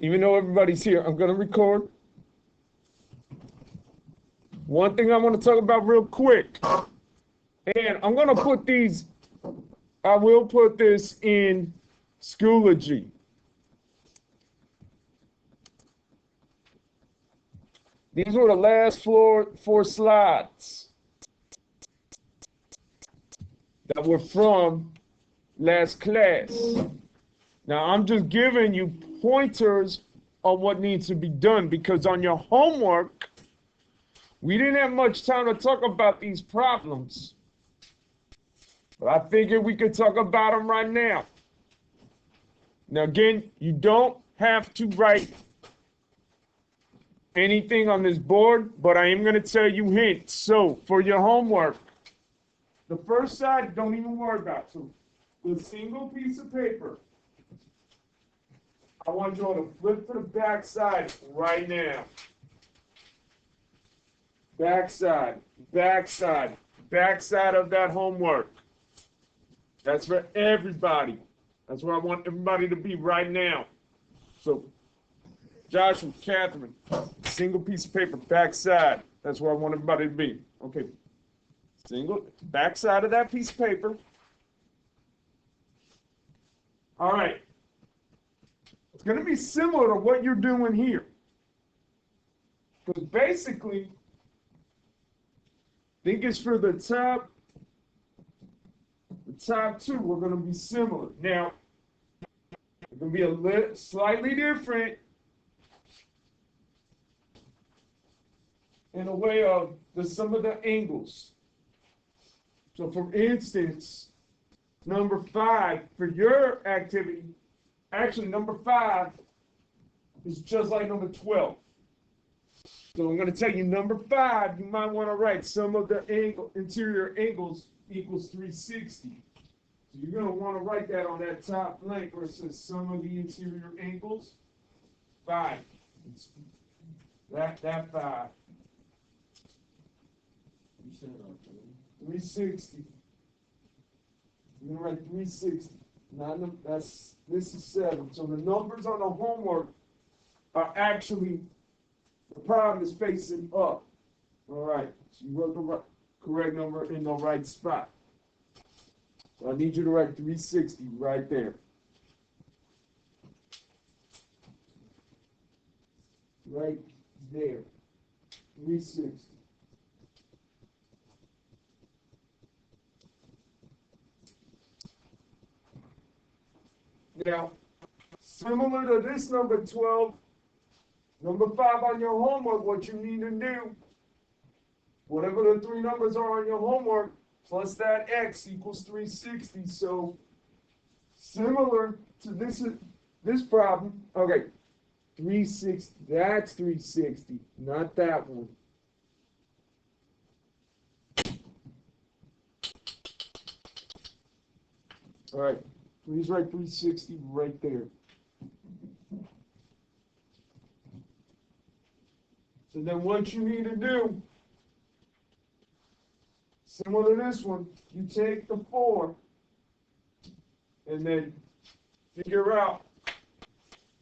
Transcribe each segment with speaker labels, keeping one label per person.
Speaker 1: Even though everybody's here, I'm going to record. One thing I want to talk about real quick, and I'm going to put these, I will put this in Schoology. These were the last four slides that were from last class. Now, I'm just giving you pointers on what needs to be done, because on your homework, we didn't have much time to talk about these problems. But I figured we could talk about them right now. Now, again, you don't have to write anything on this board, but I am going to tell you hints. So, for your homework, the first side, don't even worry about. So, the single piece of paper, I want you all to flip to the back side right now. Back side, back side, back side of that homework. That's for everybody. That's where I want everybody to be right now. So, Joshua, Catherine, single piece of paper, back side. That's where I want everybody to be. Okay. Single, back side of that piece of paper. All right. It's going to be similar to what you're doing here. Because basically, I think it's for the top two, we're going to be similar. Now, it's going to be a little slightly different in a way of some of the angles. So, for instance, number 5 for your activity, actually number 5 is just like number 12. So I'm going to tell you number 5, you might want to write some of the interior angles equals 360. So you're going to want to write that on that top blank where it says sum of the interior angles, 5. That 5. 360. You're going to write 360. Now, this is 7. So the numbers on the homework are actually, the problem is facing up. All right. So you wrote the correct number in the right spot. So I need you to write 360 right there. Right there. 360. Now, similar to this number 12, number 5 on your homework, what you need to do, whatever the 3 numbers are on your homework, plus that x equals 360. So, similar to this problem, okay, 360, that's 360, not that one. All right. Please write 360 right there. So then what you need to do, similar to this one, you take the 4 and then figure out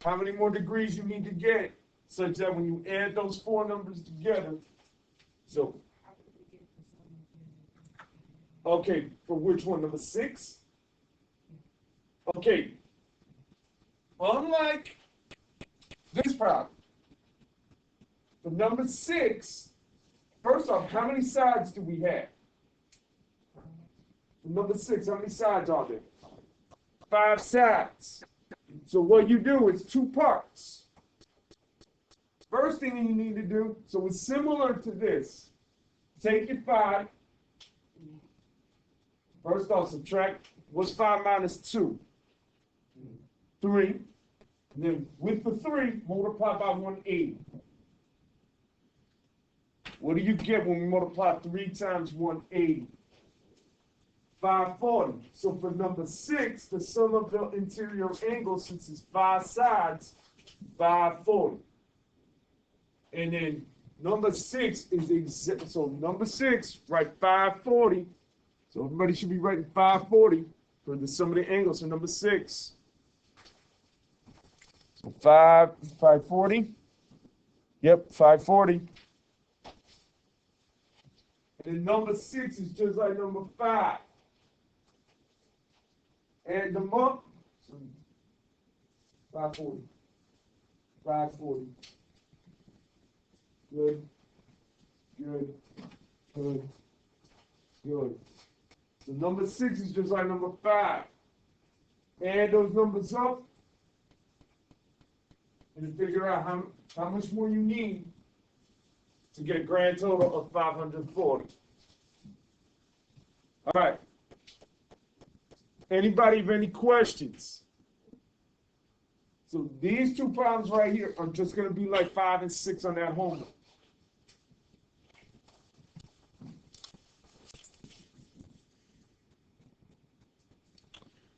Speaker 1: how many more degrees you need to get such that when you add those 4 numbers together, so, okay, for which one, number 6? Okay, unlike this problem, for number 6, first off, how many sides do we have? For number 6, how many sides are there? 5 sides. So what you do is 2 parts. First thing you need to do, so it's similar to this. Take your 5. First off, subtract, what's 5 minus 2? 3, and then with the 3, multiply by 180. What do you get when we multiply 3 times 180? 540. So for number 6, the sum of the interior angles, since it's 5 sides, 540. And then number 6 is exact. So number 6, write 540. So everybody should be writing 540 for the sum of the angles for number 6. 540. Yep, 540. And then number 6 is just like number 5. Add them up. 540. 540. Good. Good. Good. Good. So number 6 is just like number 5. Add those numbers up and figure out how much more you need to get a grand total of 540. All right. Anybody have any questions? So these two problems right here are just going to be like 5 and 6 on that homework.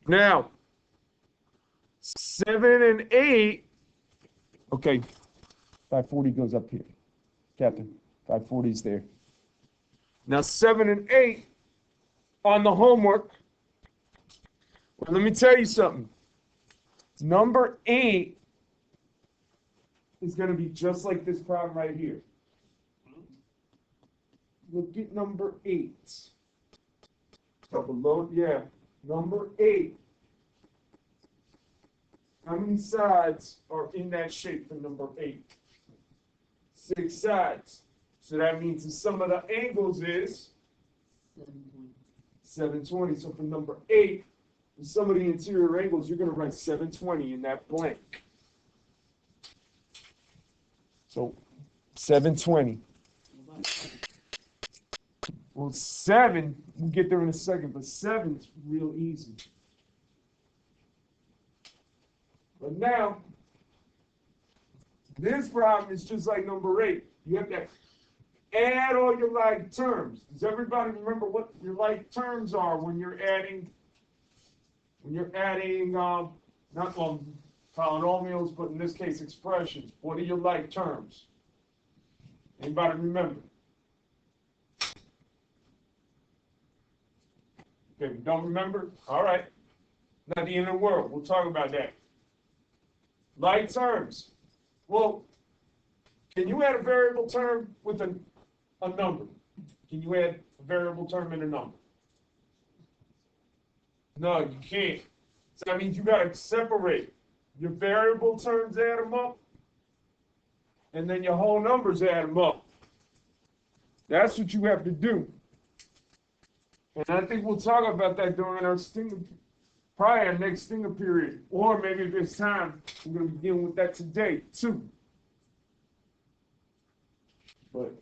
Speaker 1: Now, 7 and 8. Okay, 540 goes up here. Captain, 540 is there. Now, 7 and 8 on the homework. Well, let me tell you something. Number 8 is going to be just like this problem right here. Look at number 8. So below, yeah, number 8. How many sides are in that shape for number 8? 6 sides. So that means the sum of the angles is 720. So for number 8, the sum of the interior angles, you're going to write 720 in that blank. So 720. Well, 7, we'll get there in a second, but 7's real easy. But now, this problem is just like number 8. You have to add all your like terms. Does everybody remember what your like terms are when you're adding? Not polynomials, but in this case, expressions. What are your like terms? Anybody remember? Okay, don't remember? All right. Not the end of the world. We'll talk about that. Like terms. Well, can you add a variable term with a number? Can you add a variable term in a number? No, you can't. So that means you got to separate your variable terms, add them up, and then your whole numbers, add them up. That's what you have to do. And I think we'll talk about that during our probably our next stinger period. Or maybe if there's time, we're going to be dealing with that today, too. But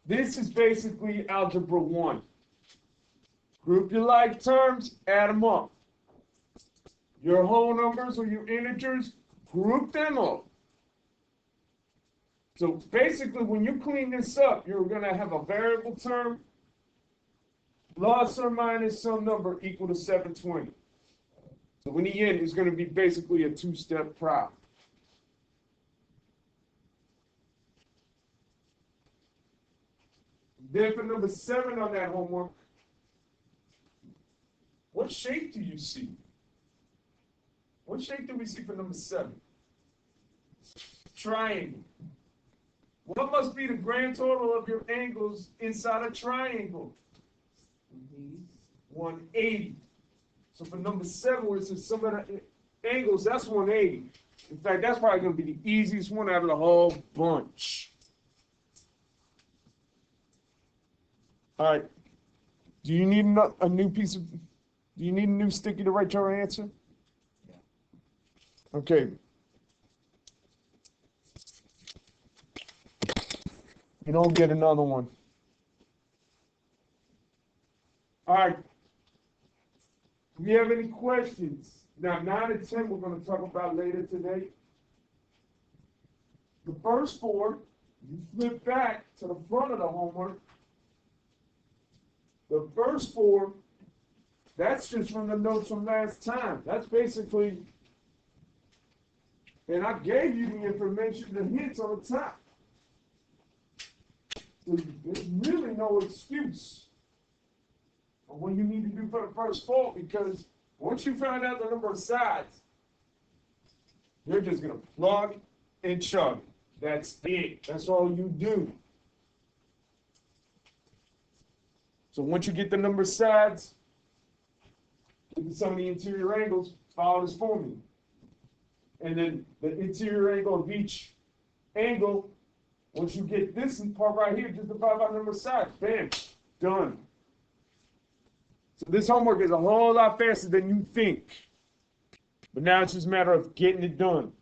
Speaker 1: this is basically Algebra 1. Group your like terms, add them up. Your whole numbers or your integers, group them up. So basically, when you clean this up, you're going to have a variable term plus or minus some number equal to 720. So in the end, it's going to be basically a two-step problem. Then for number 7 on that homework, what shape do you see? What shape do we see for number 7? Triangle. What must be the grand total of your angles inside a triangle? 180. So for number 7, where it says sum of the angles, that's 180. In fact, that's probably going to be the easiest one out of the whole bunch. All right. Do you need a new sticky to write your answer? Yeah. Okay. You don't get another one. All right. Do you have any questions? Now, 9 and 10 we're going to talk about later today. The first 4, you flip back to the front of the homework. The first 4, that's just from the notes from last time. That's basically, and I gave you the information, the hints on the top. So there's really no excuse on what you need to do for the first 4, because once you find out the number of sides, You're just going to plug and chug. That's it. That's all you do. So once you get the number of sides, look at some of the interior angles, follow this formula. And then the interior angle of each angle, once you get this part right here, just divide by number of sides. Bam, done. So this homework is a whole lot faster than you think. But now it's just a matter of getting it done.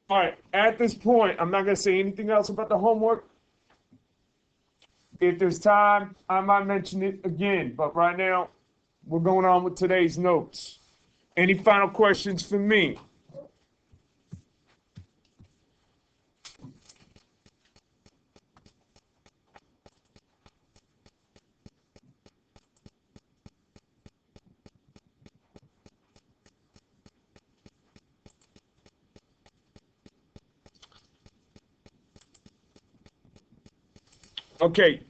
Speaker 1: All right, at this point, I'm not going to say anything else about the homework. If there's time, I might mention it again. But right now, we're going on with today's notes. Any final questions for me? Okay,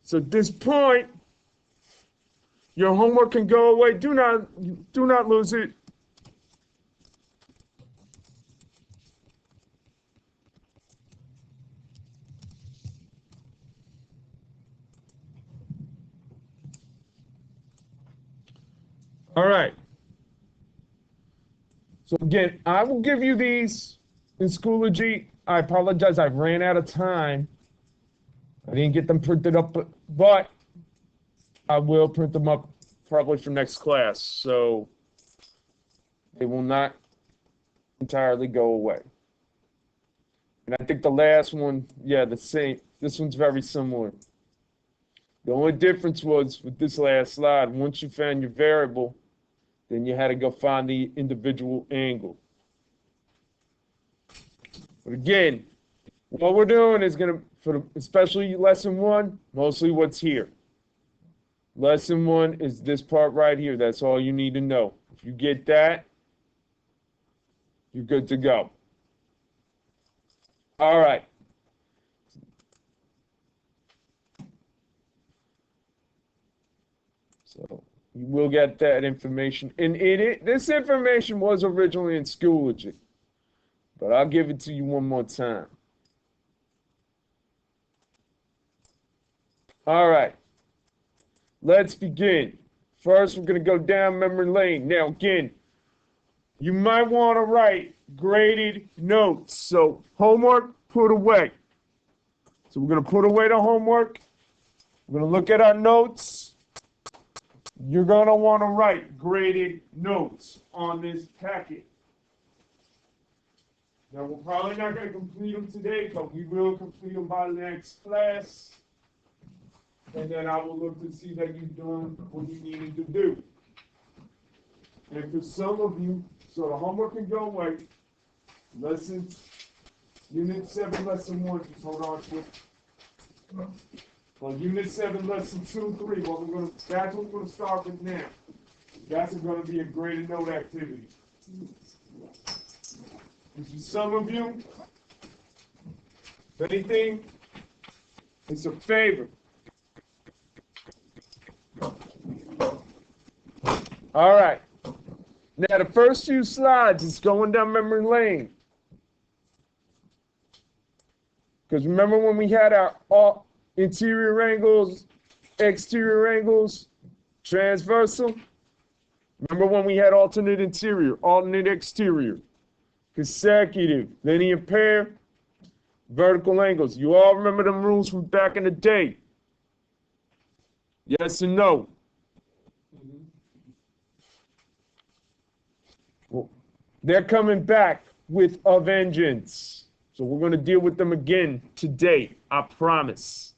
Speaker 1: so at this point, your homework can go away. Do not lose it. All right. So again, I will give you these in Schoology. I apologize, I ran out of time. I didn't get them printed up, but I will print them up probably for next class. So they will not entirely go away. And I think the last one, yeah, the same. This one's very similar. The only difference was with this last slide, once you found your variable, then you had to go find the individual angle. But again, what we're doing is going to, especially lesson 1, mostly what's here. Lesson 1 is this part right here. That's all you need to know. If you get that, you're good to go. All right. So you will get that information. And this information was originally in Schoology, but I'll give it to you one more time. All right, let's begin. First, we're going to go down memory lane. Now, again, you might want to write graded notes. So, homework, put away. So, we're going to put away the homework. We're going to look at our notes. You're going to want to write graded notes on this packet. Now, we're probably not going to complete them today, but we will complete them by the next class. And then I will look to see that you've done what you needed to do. And for some of you, so the homework can go away. Unit 7, lesson 1, just hold on to it. Well, unit 7, lesson 2 and 3, that's what we're going to start with now. That's going to be a graded note activity. And for some of you, if anything, it's a favor. All right. Now, the first few slides is going down memory lane. Because remember when we had our interior angles, exterior angles, transversal? Remember when we had alternate interior, alternate exterior, consecutive, linear pair, vertical angles? You all remember them rules from back in the day? Yes and no? Well, they're coming back with a vengeance. So we're going to deal with them again today, I promise.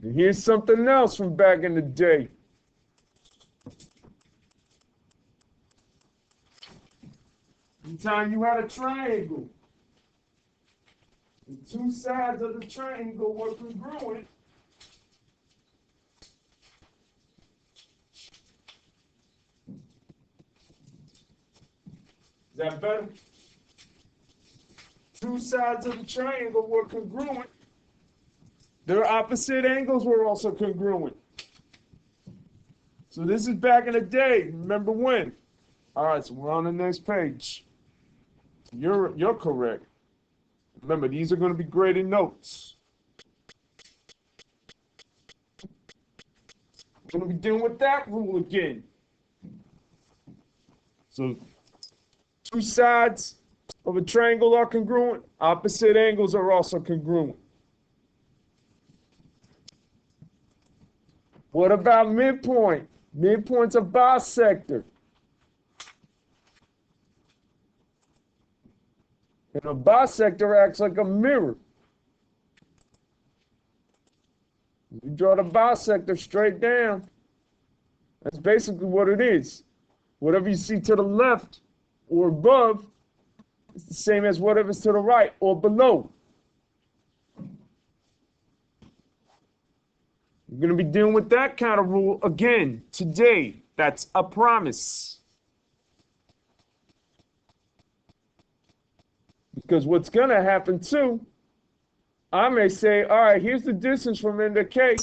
Speaker 1: And here's something else from back in the day. Anytime you had a triangle, the two sides of the triangle were congruent. Is that better? Two sides of the triangle were congruent. Their opposite angles were also congruent. So this is back in the day. Remember when? All right, so we're on the next page. You're correct. Remember, these are going to be graded notes. We're going to be dealing with that rule again. So two sides of a triangle are congruent. Opposite angles are also congruent. What about midpoint? Midpoint's a bisector. And a bisector acts like a mirror. You draw the bisector straight down. That's basically what it is. Whatever you see to the left or above, it's the same as whatever's to the right or below. We're going to be dealing with that kind of rule again today. That's a promise. Because what's going to happen too, I may say, all right, here's the distance from M to K.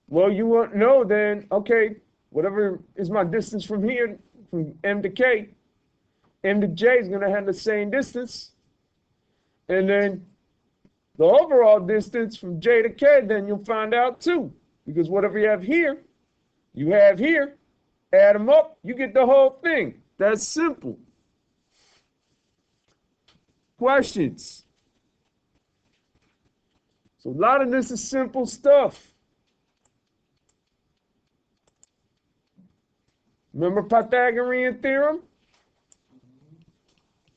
Speaker 1: Well, you won't know then, okay, whatever is my distance from here, from M to K, M to J is going to have the same distance. And then the overall distance from J to K, then you'll find out too. Because whatever you have here, add them up, you get the whole thing. That's simple. Questions? So a lot of this is simple stuff. Remember Pythagorean theorem?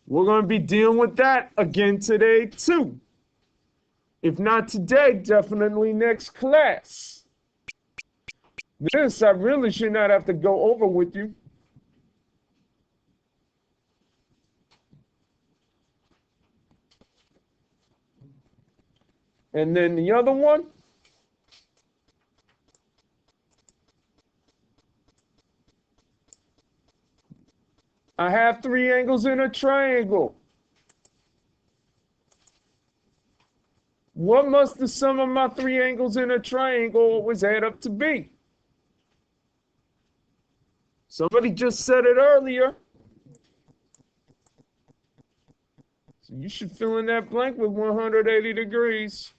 Speaker 1: We're going to be dealing with that again today too. If not today, definitely next class. This I really should not have to go over with you. And then the other one, I have three angles in a triangle. What must the sum of my three angles in a triangle always add up to be? Somebody just said it earlier. So you should fill in that blank with 180 degrees.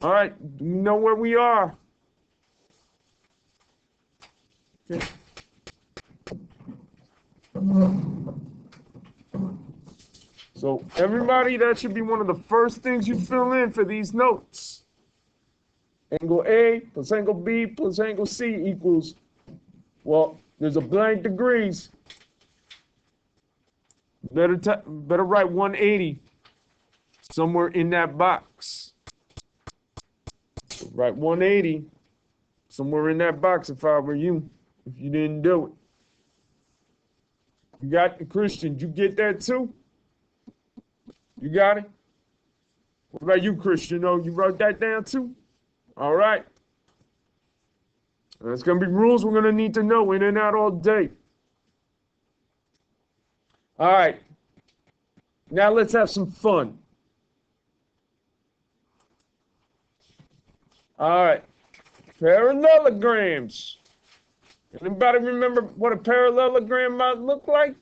Speaker 1: All right, we know where we are. Okay. So everybody, that should be one of the first things you fill in for these notes. Angle A plus angle B plus angle C equals, well, there's a blank degrees. Better write 180 somewhere in that box. Write 180 somewhere in that box if I were you, if you didn't do it. You got the Christian, you get that too? You got it? What about you, Christian? Oh, you wrote that down too? All right. There's going to be rules we're going to need to know in and out all day. All right. Now let's have some fun. All right. Parallelograms. Anybody remember what a parallelogram might look like?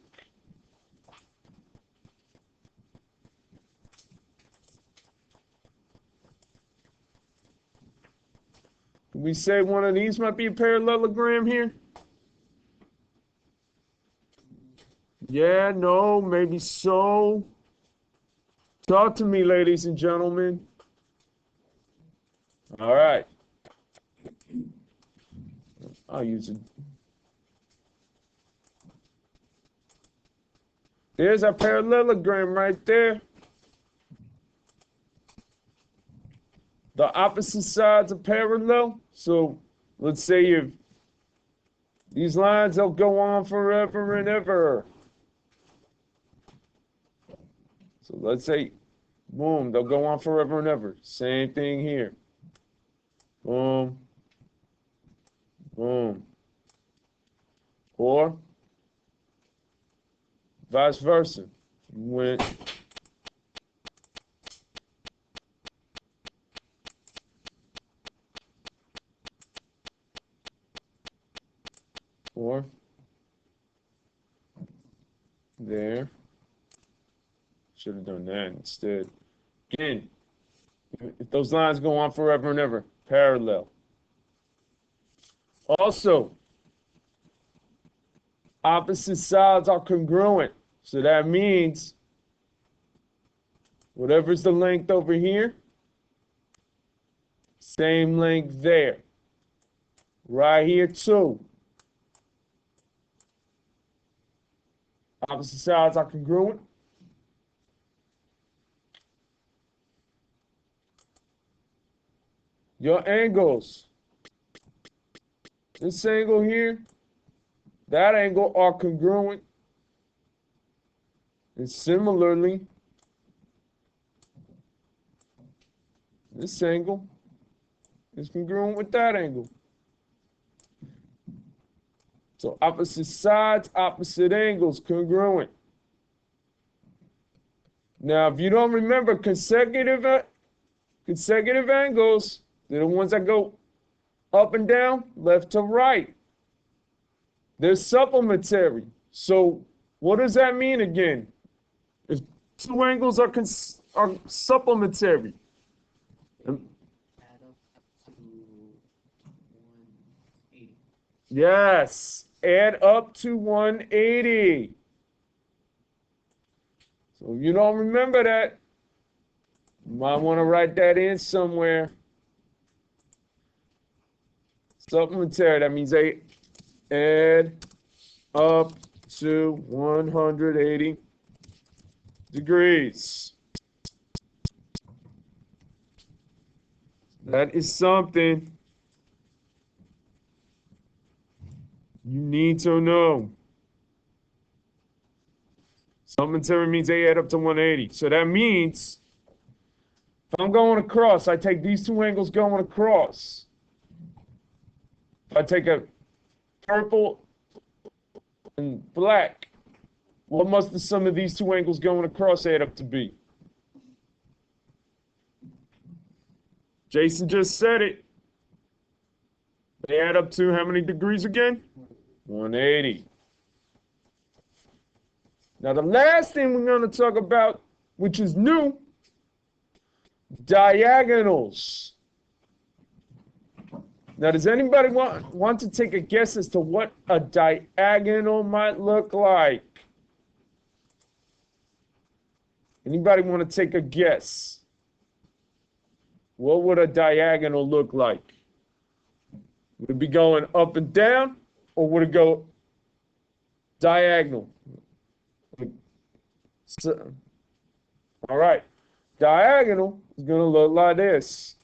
Speaker 1: Can we say one of these might be a parallelogram here? Yeah, no, maybe so. Talk to me, ladies and gentlemen. All right. I'll use it. There's our parallelogram right there. The opposite sides are parallel. So let's say if these lines, they'll go on forever and ever. So let's say, boom, they'll go on forever and ever. Same thing here. Boom. Boom. Or vice versa. When or there. Should have done that instead. Again, if those lines go on forever and ever, parallel. Also, opposite sides are congruent. So that means whatever's the length over here, same length there. Right here too. Opposite sides are congruent. Your angles, this angle here, that angle are congruent. And similarly, this angle is congruent with that angle. So opposite sides, opposite angles, congruent. Now, if you don't remember, consecutive angles, they're the ones that go up and down, left to right. They're supplementary. So what does that mean again? If two angles are supplementary.
Speaker 2: Add up to 180.
Speaker 1: Yes, add up to 180. So if you don't remember that, you might want to write that in somewhere. Supplementary, that means they add up to 180 degrees. That is something you need to know. Supplementary means they add up to 180. So that means if I'm going across, I take these two angles going across. If I take a purple and black, what must the sum of these two angles going across add up to be? Jason just said it. They add up to how many degrees again? 180. Now, the last thing we're going to talk about, which is new, diagonals. Now, does anybody want to take a guess as to what a diagonal might look like? Anybody want to take a guess? What would a diagonal look like? Would it be going up and down, or would it go diagonal? So, all right. Diagonal is going to look like this.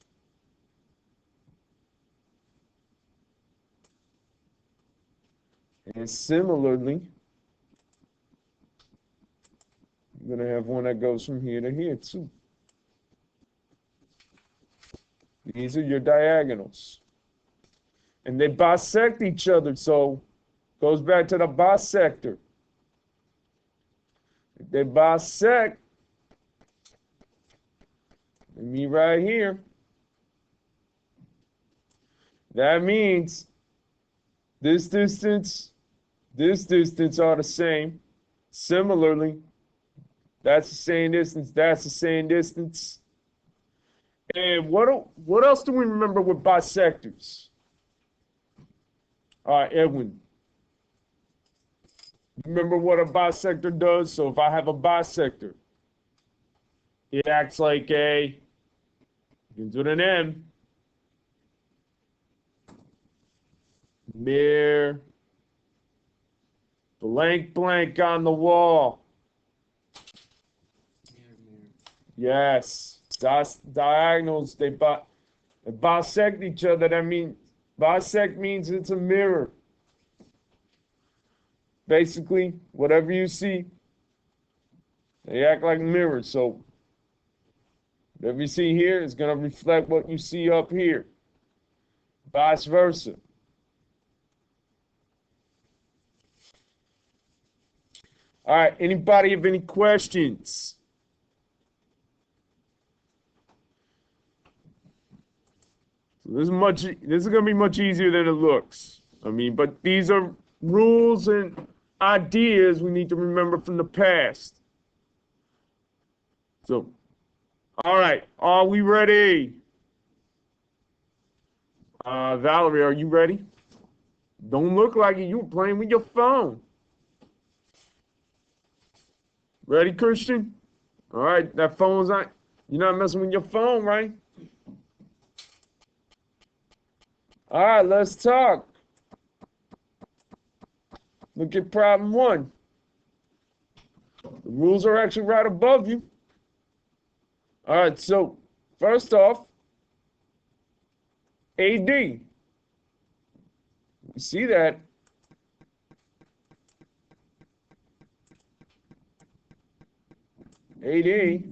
Speaker 1: And similarly, you're going to have one that goes from here to here too. These are your diagonals. And they bisect each other, so it goes back to the bisector. If they bisect, me right here, that means this distance are the same. Similarly, that's the same distance, that's the same distance. And what else do we remember with bisectors? All right, Edwin. Remember what a bisector does? So if I have a bisector, it acts like a, begins with an M, mirror, blank, blank on the wall. Yes, diagonals, they bisect each other. That means, bisect means it's a mirror. Basically, whatever you see, they act like mirrors. So whatever you see here is going to reflect what you see up here. Vice versa. All right, anybody have any questions? This is going to be much easier than it looks. I mean, but these are rules and ideas we need to remember from the past. So, all right, are we ready? Valerie, are you ready? Don't look like it. You were playing with your phone. Ready, Christian? All right, that phone's on. You're not messing with your phone, right? All right, let's talk. Look at problem 1. The rules are actually right above you. All right, so first off, AD. You see that? AD.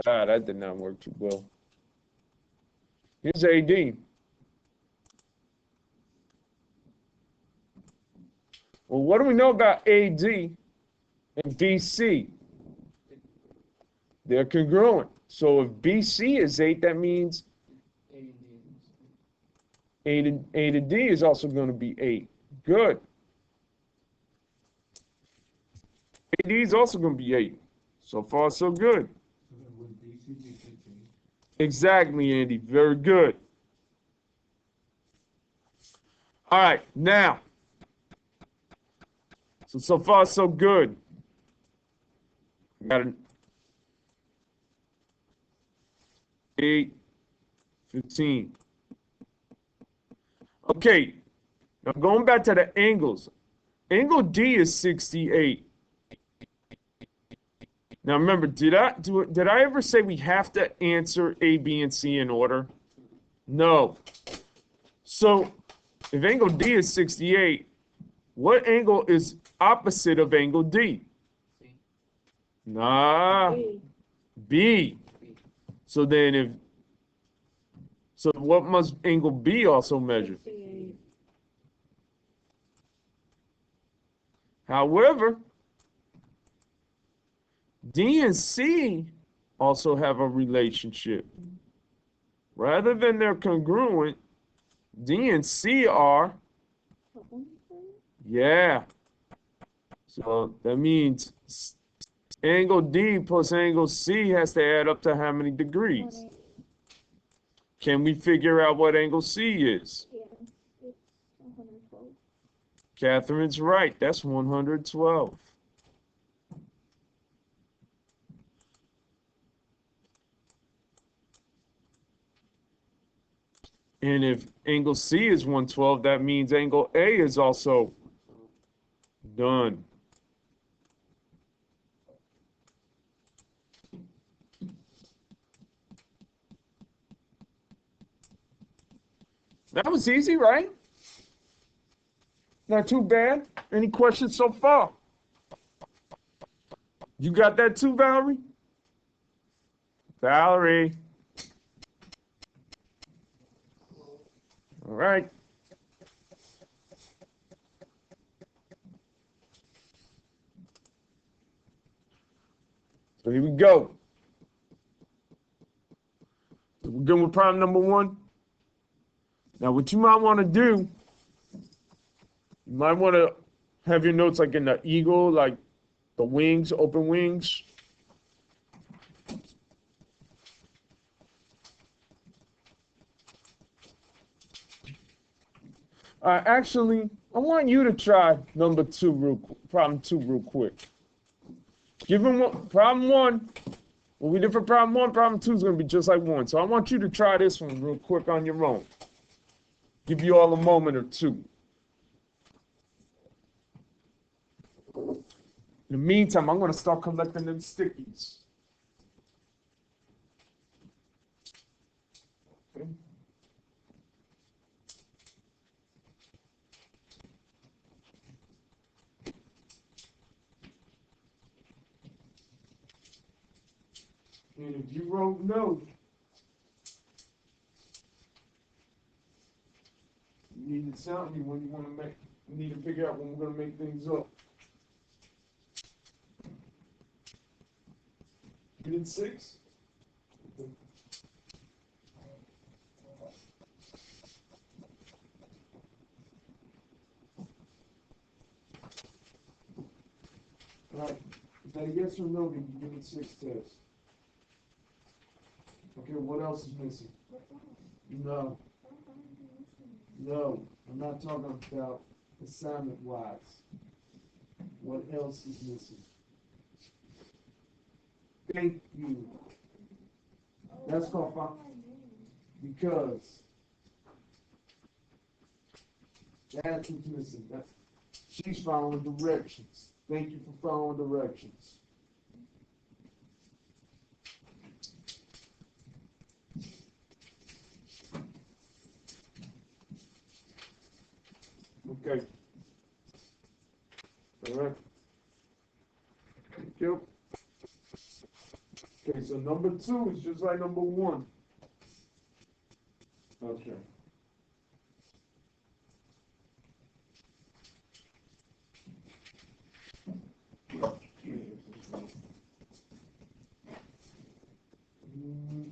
Speaker 1: That did not work too well. Here's AD. Well, what do we know about AD and BC? They're congruent. So if BC is 8, that means A to D is also going to be 8. Good. AD is also going to be 8. So far, so good. Exactly, Andy. Very good. All right, now. So far, so good. Got an 8, 15. Okay, now going back to the angles. Angle D is 68. Now remember, did I ever say we have to answer A, B, and C in order? No. So if angle D is 68, what angle is opposite of angle D? Nah, B. So then so what must angle B also measure? However, D and C also have a relationship. Rather than they're congruent, D and C are, yeah. So that means angle D plus angle C has to add up to how many degrees? Can we figure out what angle C is?
Speaker 3: Yeah, it's 112.
Speaker 1: Catherine's right. That's 112. And if angle C is 112, that means angle A is also done. That was easy, right? Not too bad. Any questions so far? You got that too, Valerie? Valerie. All right. So here we go. We're good with problem number 1. Now, what you might want to do, you might want to have your notes like in the eagle, like the wings, open wings. Actually, I want you to try number 2, problem 2 real quick. Given what, problem 1, what we did for problem 1, problem 2 is going to be just like 1. So I want you to try this one real quick on your own. Give you all a moment or two. In the meantime, I'm going to start collecting them stickies. Okay. And if you wrote no, you need to tell me when you need to figure out when we're going to make things up. You did 6? Right. Is that a yes or no? Did you give it 6 tests? Okay, what else is missing? No. No, I'm not talking about assignment-wise. What else is missing? Thank you. That's called because that's what's missing. She's following directions. Thank you for following directions. Okay. All right. Thank you. Okay, so number 2 is just like number 1. Okay.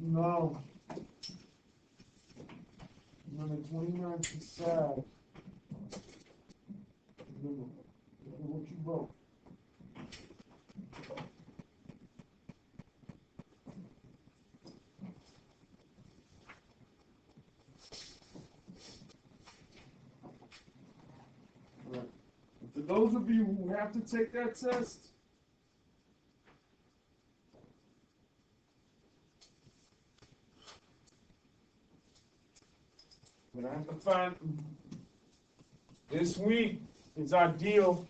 Speaker 1: No. Number 29 beside. Remember what you wrote. Right. For those of you who have to take that test, but I have to find this week is ideal.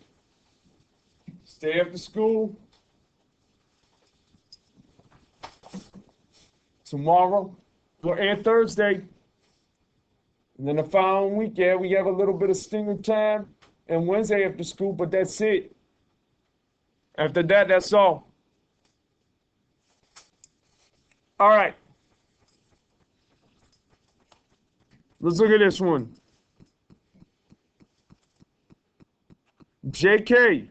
Speaker 1: Stay after school. Tomorrow and Thursday. And then the following week, yeah, we have a little bit of stinger time and Wednesday after school, but that's it. After that, that's all. All right. Let's look at this one. JK.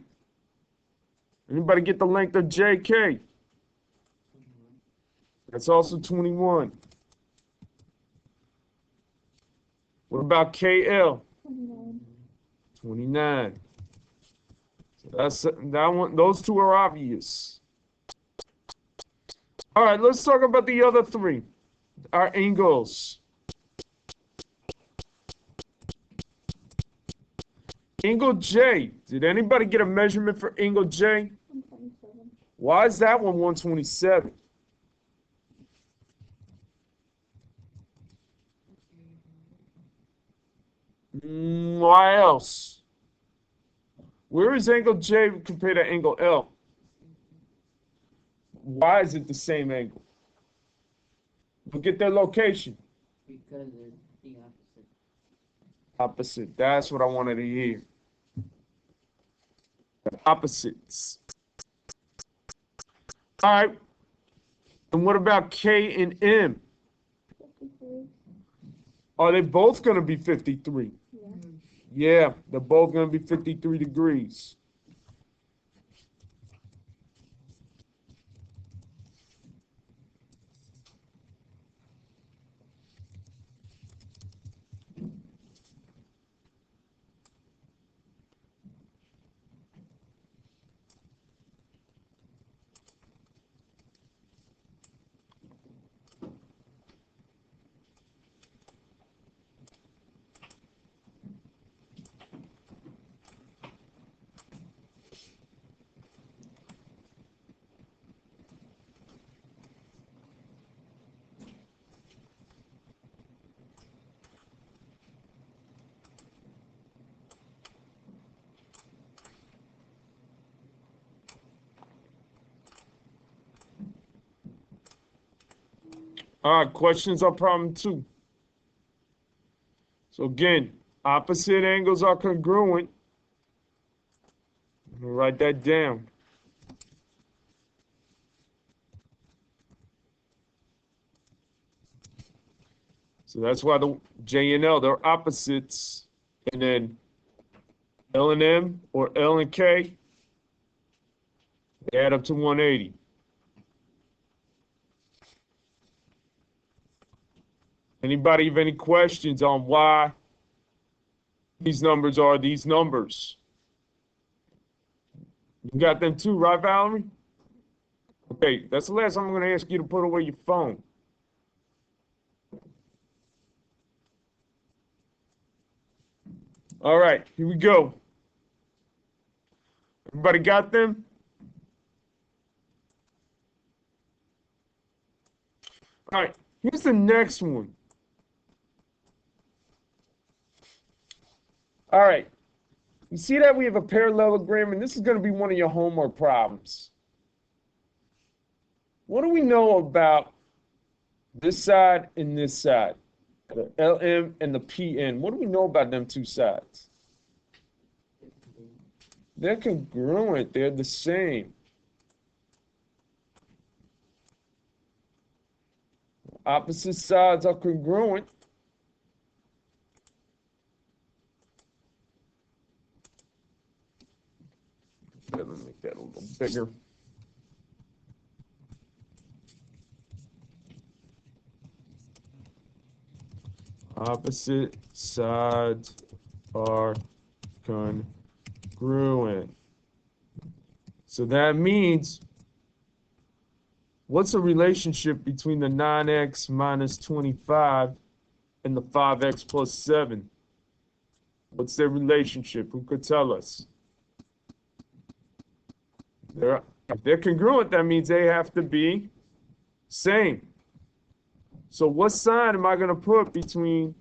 Speaker 1: Anybody get the length of JK? That's also 21. What about KL?
Speaker 3: 29.
Speaker 1: 29. So that's that one. Those two are obvious. All right, let's talk about the other 3. Our angles. Angle J. Did anybody get a measurement for angle J?
Speaker 3: 127.
Speaker 1: Why is that one 127? Why else? Where is angle J compared to angle L? Why is it the same angle? Look at their location.
Speaker 2: Because it's the opposite.
Speaker 1: Opposite. That's what I wanted to hear. Opposites. All right. And what about K and M?
Speaker 3: 53.
Speaker 1: Are they both going to be 53?
Speaker 3: Yeah.
Speaker 1: Yeah, they're both going to be 53 degrees. All right, questions are problem 2. So again, opposite angles are congruent. I'm gonna write that down. So that's why the J and L, they're opposites. And then L and M or L and K, they add up to 180. Anybody have any questions on why these numbers are these numbers? You got them too, right, Valerie? Okay, that's the last time I'm going to ask you to put away your phone. All right, here we go. Everybody got them? All right, here's the next one. All right, you see that we have a parallelogram, and this is going to be one of your homework problems. What do we know about this side and this side? The LM and the PN. What do we know about them two sides? They're congruent. They're the same. Opposite sides are congruent. Let me make that a little bigger. Opposite sides are congruent. So that means, what's the relationship between the 9x minus 25 and the 5x plus 7? What's their relationship? Who could tell us? If they're congruent, that means they have to be same. So what sign am I going to put between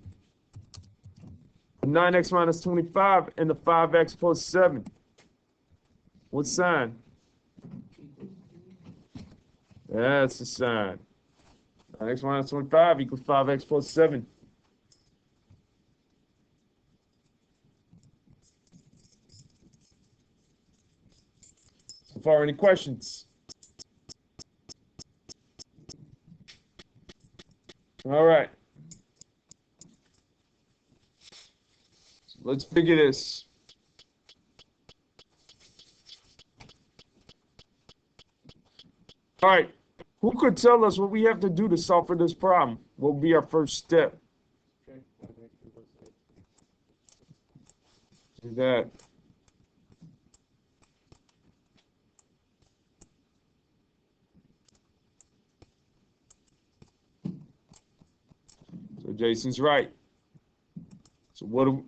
Speaker 1: the 9x minus 25 and the 5x plus 7? What sign? That's the sign. 9x minus 25 equals 5x plus 7. So far, any questions? All right. So let's figure this. All right. Who could tell us what we have to do to solve for this problem? What will be our first step? Do that. So Jason's right. So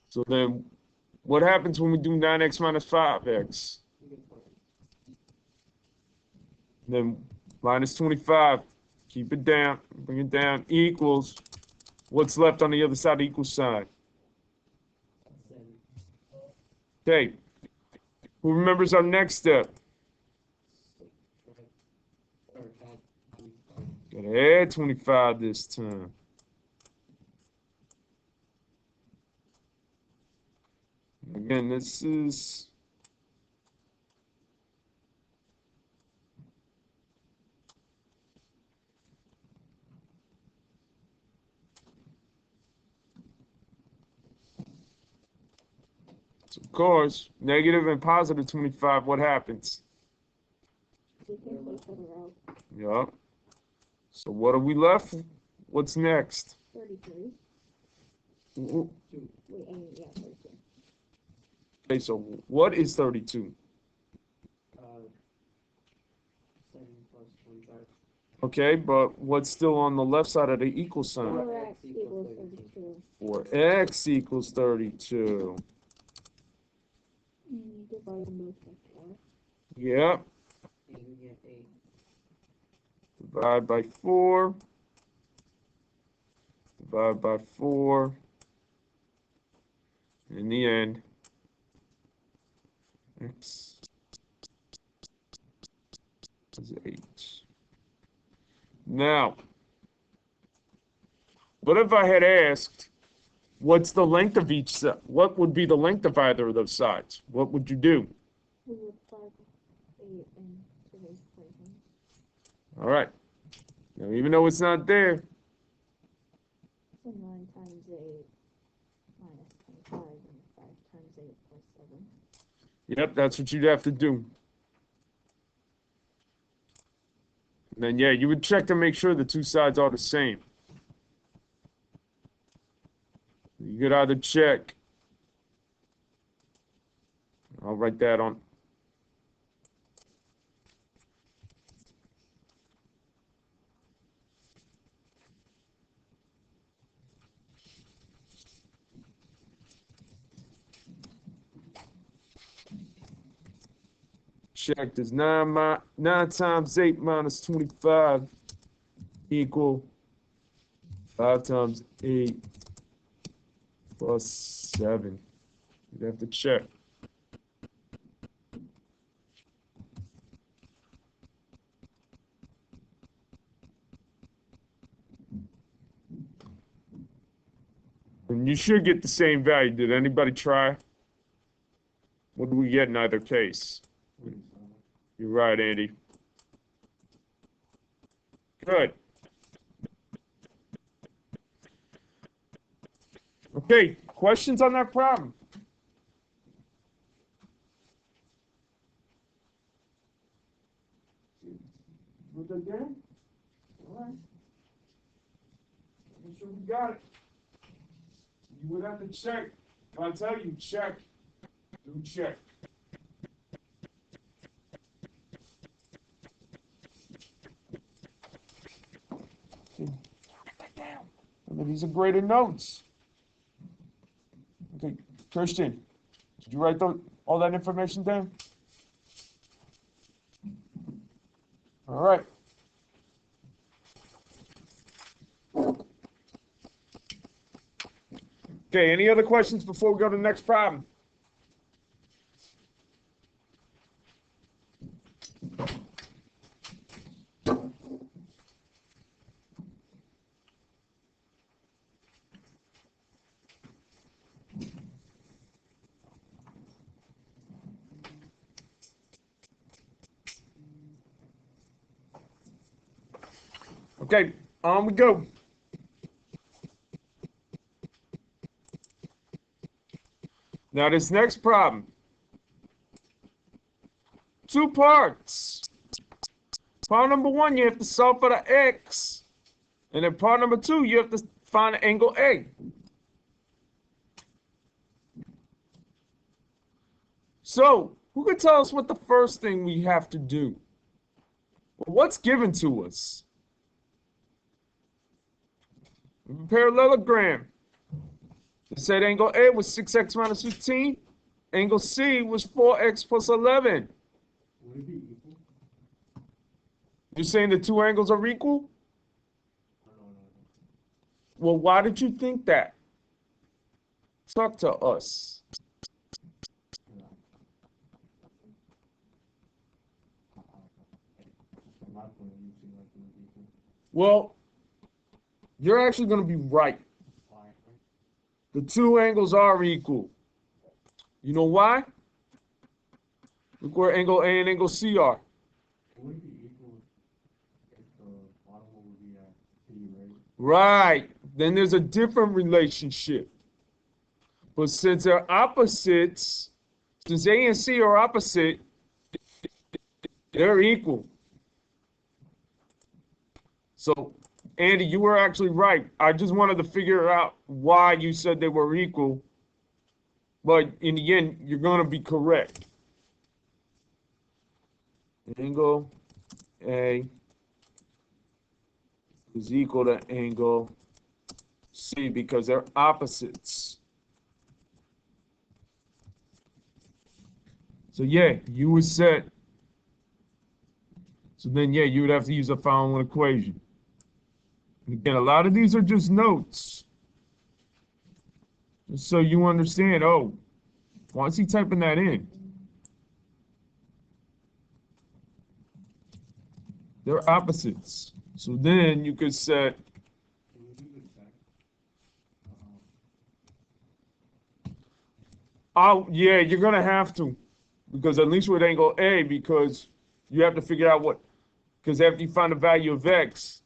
Speaker 1: so then what happens when we do 9x minus 5x? Then minus 25, keep it down, bring it down, equals, what's left on the other side of the equal sign? Okay, who remembers our next step? Gotta add 25 this time. Again, this is so of course, negative and positive 25, what happens?
Speaker 3: They cancel each other out.
Speaker 1: Yup. So what are we left? What's next?
Speaker 3: 33.
Speaker 1: Ooh.
Speaker 3: Wait, I mean, yeah, 32.
Speaker 1: Okay, so what is 32?
Speaker 2: 7 plus 25.
Speaker 1: Okay, but what's still on the left side of the equal sign?
Speaker 3: 4x equals 32.
Speaker 1: 4x equals 32.
Speaker 3: Divide them both by 4.
Speaker 1: Yep.
Speaker 2: And you get 8.
Speaker 1: Divide by 4. Divide by 4. In the end, x is 8. Now, what if I had asked, what's the length of each side? What would be the length of either of those sides? What would you do?
Speaker 3: We would plug 8 in today's equation.
Speaker 1: All right. Now, even though it's not there,
Speaker 3: So 9 times 8 minus 25 and 5 times 8 plus 7.
Speaker 1: yep, that's what you'd have to do. And then, yeah, you would check to make sure the two sides are the same. You could either check I'll write that on. Check this. 9 times 8 minus 25 equal 5 times 8 plus 7. You'd have to check. And you should get the same value. Did anybody try? What do we get in either case? You're right, Andy. Good. Okay, questions on that problem? Look again? All right. Make sure we got it. You would have to check. If I tell you, check. Do check. Write that down. These are graded notes. Okay, Christian, did you write all that information down? All right. Okay, any other questions before we go to the next problem? Okay, on we go. Now this next problem, 2 parts. Part number 1, you have to solve for the x, and then part number 2, you have to find the angle A. So, who can tell us what the first thing we have to do? Well, what's given to us? Parallelogram. It said angle A was 6x minus 15. Angle C was 4x plus 11.
Speaker 4: Would it be equal?
Speaker 1: You're saying the 2 angles are equal?
Speaker 4: No.
Speaker 1: Well, why did you think that? Talk to us.
Speaker 4: From my point of view, it seemed like it was equal.
Speaker 1: Well, you're actually going to be right.
Speaker 4: Why?
Speaker 1: The 2 angles are equal. You know why? Look where angle A and angle C are.
Speaker 4: Would it be equal if the bottom one would be at B, right?
Speaker 1: Right. Then there's a different relationship. But since they're opposites, since A and C are opposite, they're equal. So, Andy, you were actually right. I just wanted to figure out why you said they were equal. But in the end, you're going to be correct. Angle A is equal to angle C because they're opposites. So yeah, you would set. So then yeah, you would have to use the following equation. And again, a lot of these are just notes. Just so you understand, oh, why is he typing that in? They're opposites. So then you could set.
Speaker 4: Can we do this back?
Speaker 1: Oh, yeah, you're going to have to. Because at least with angle A, because you have to figure out what, because after you find the value of x.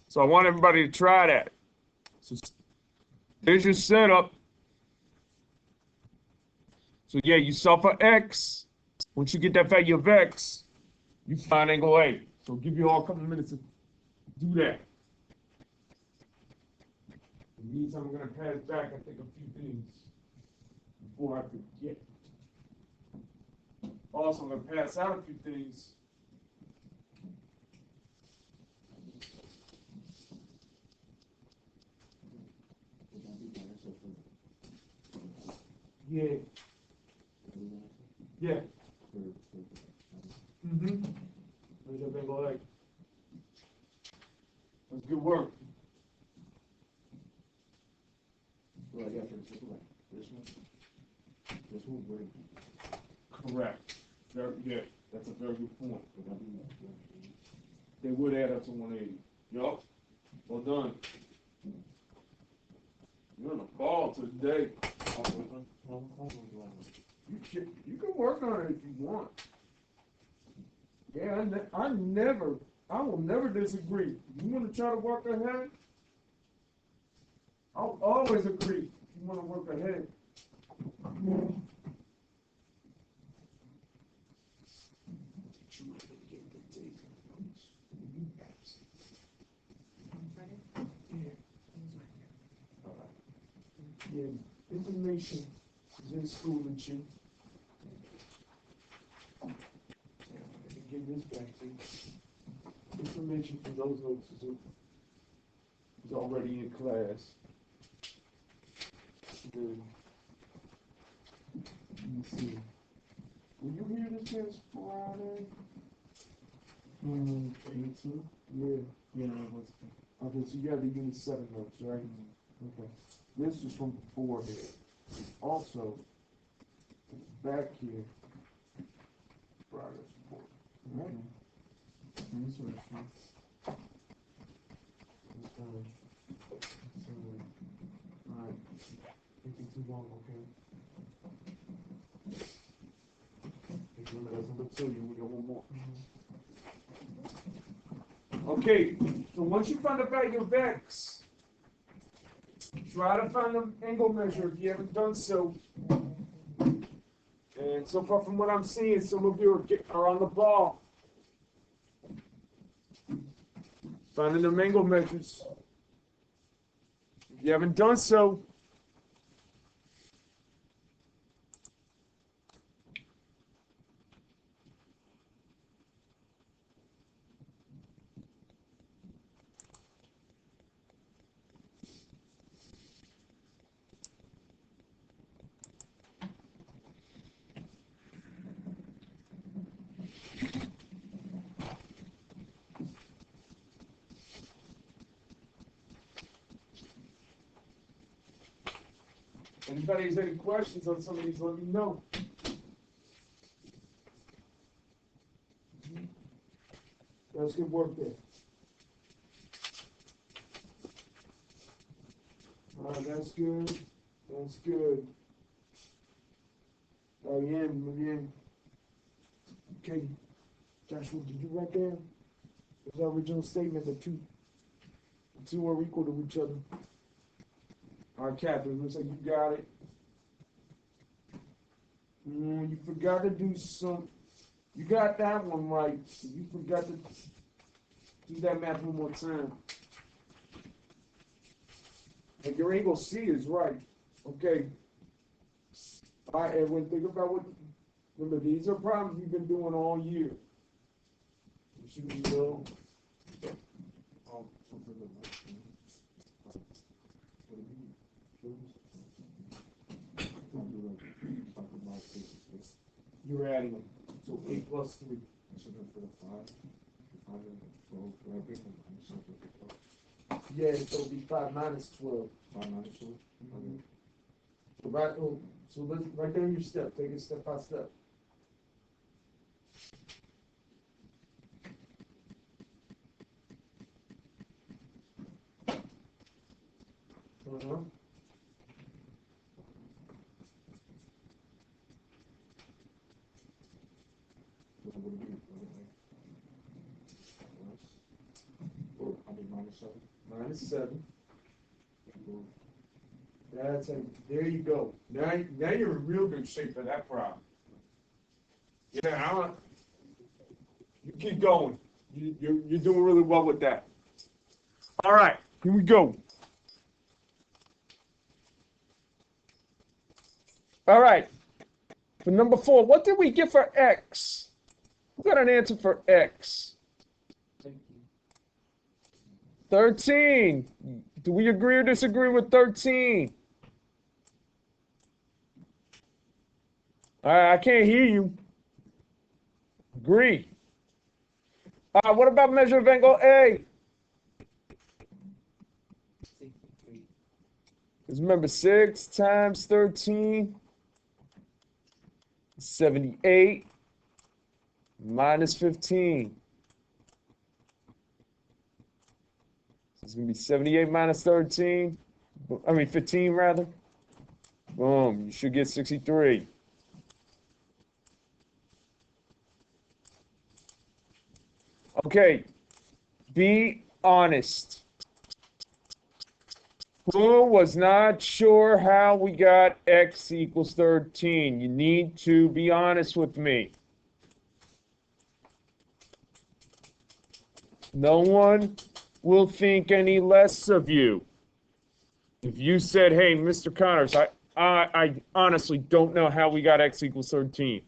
Speaker 1: So I want everybody to try that. So there's your setup. So yeah, you solve for x. Once you get that value of x, you find angle A. So I'll give you all a couple of minutes to do that. In the meantime, I'm gonna pass back, I think, a few things before I forget. Also, I'm gonna pass out a few things. Yeah. Yeah. Mm-hmm. How's your thing like? That's good work.
Speaker 4: So I guess it's like this one would.
Speaker 1: Correct. Yeah, that's a very good point. They would add up to 180. Yup. Well done. You're on the ball today. You can work on it if you want. Yeah, I will never disagree. You want to try to work ahead? I'll always agree if you want to work ahead. Yeah, information is in school and you. Let me give this back to you. Information for those notes is already in class. Good. Let me see. Will you hear this next Friday? 18? Yeah. Yeah, okay, so you have the Unit 7 notes, right? Okay. This is from before here. Also, back here. Progress report. Alright? Alright. Taking too long, okay? Remember, doesn't look so you got one more. Okay, so once you find the value of x, try to find the angle measure if you haven't done so. And so far from what I'm seeing, some of you are on the ball. Finding the angle measures. If you haven't done so, anybody has any questions on some of these, let me know. That's good work there. That's good. That's good. Again. Okay, Joshua, did you write down? There's our original statement that the two are equal to each other. All right, Catherine, looks like you got it. You forgot to do some. You got that one right. You forgot to do that math one more time. And your angle C is right. Okay. All right, everyone, think about what. Remember, these are problems you've been doing all year. You should know. You're adding them. So 8 plus 3. Yeah, so it'll be 5 minus 12. 5 minus 12? Mm-hmm. So let's write down your step. Take it step by step. Uh-huh. Minus 7. That's it. There you go. Now you're in real good shape for that problem. Yeah, you keep going. You're doing really well with that. All right, here we go. All right. For number 4, what did we get for x? We got an answer for x. 13. Do we agree or disagree with 13? All right, I can't hear you. Agree. All right, what about measure of angle A?
Speaker 2: 63.
Speaker 1: Because remember, 6 times 13, 78, minus 15. So it's going to be 78 minus 13. I mean, 15 rather. Boom, you should get 63. Okay, be honest. Who was not sure how we got x equals 13? You need to be honest with me. No one will think any less of you. If you said, hey, Mr. Connors, I honestly don't know how we got x equals 13.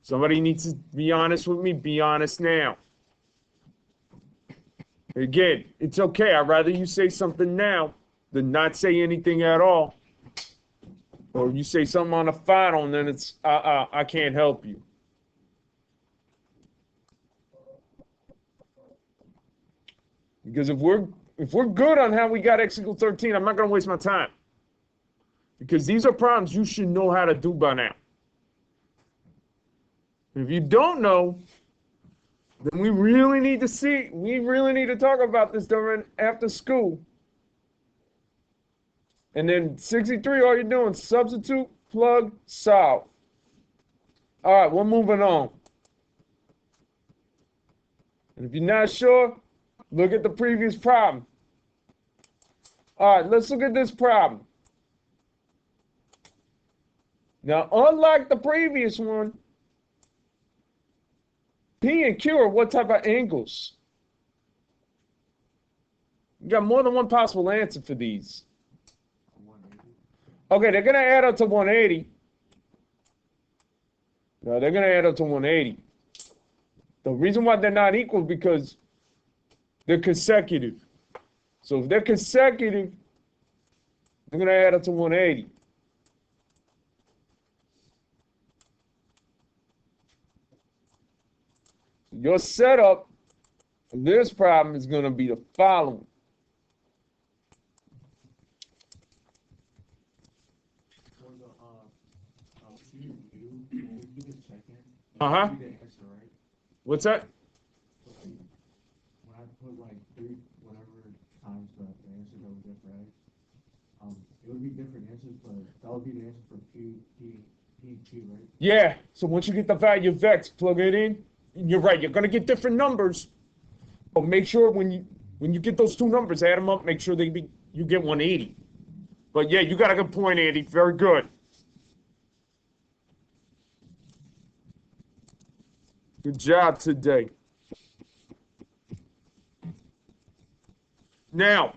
Speaker 1: Somebody needs to be honest with me. Be honest now. Again, it's okay. I'd rather you say something now than not say anything at all. Or you say something on the final and then it's, I can't help you. Because if we're good on how we got x equals 13, I'm not going to waste my time. Because these are problems you should know how to do by now. If you don't know, then we really need to talk about this during after school. And then 63, all you're doing, substitute, plug, solve. All right, we're moving on. And if you're not sure, look at the previous problem. All right, let's look at this problem. Now, unlike the previous one, P and Q are what type of angles? You got more than one possible answer for these.
Speaker 4: 180.
Speaker 1: Okay, they're going to add up to 180. No, they're going to add up to 180. The reason why they're not equal is because they're consecutive. So if they're consecutive, they're going to add up to 180. Your setup for this problem is going to be the following.
Speaker 4: For the C and Q, when we do the check-in,
Speaker 1: Uh-huh.
Speaker 4: see the answer, right?
Speaker 1: What's that?
Speaker 4: So, like, when I put like 3, whatever times the answers that we get, right? It would be different answers, but that would be the answer for P, Q, right?
Speaker 1: Yeah. So once you get the value of x, plug it in. You're right. You're going to get different numbers. But make sure when you get those two numbers, add them up. Make sure you get 180. But yeah, you got a good point, Andy. Very good. Good job today. Now,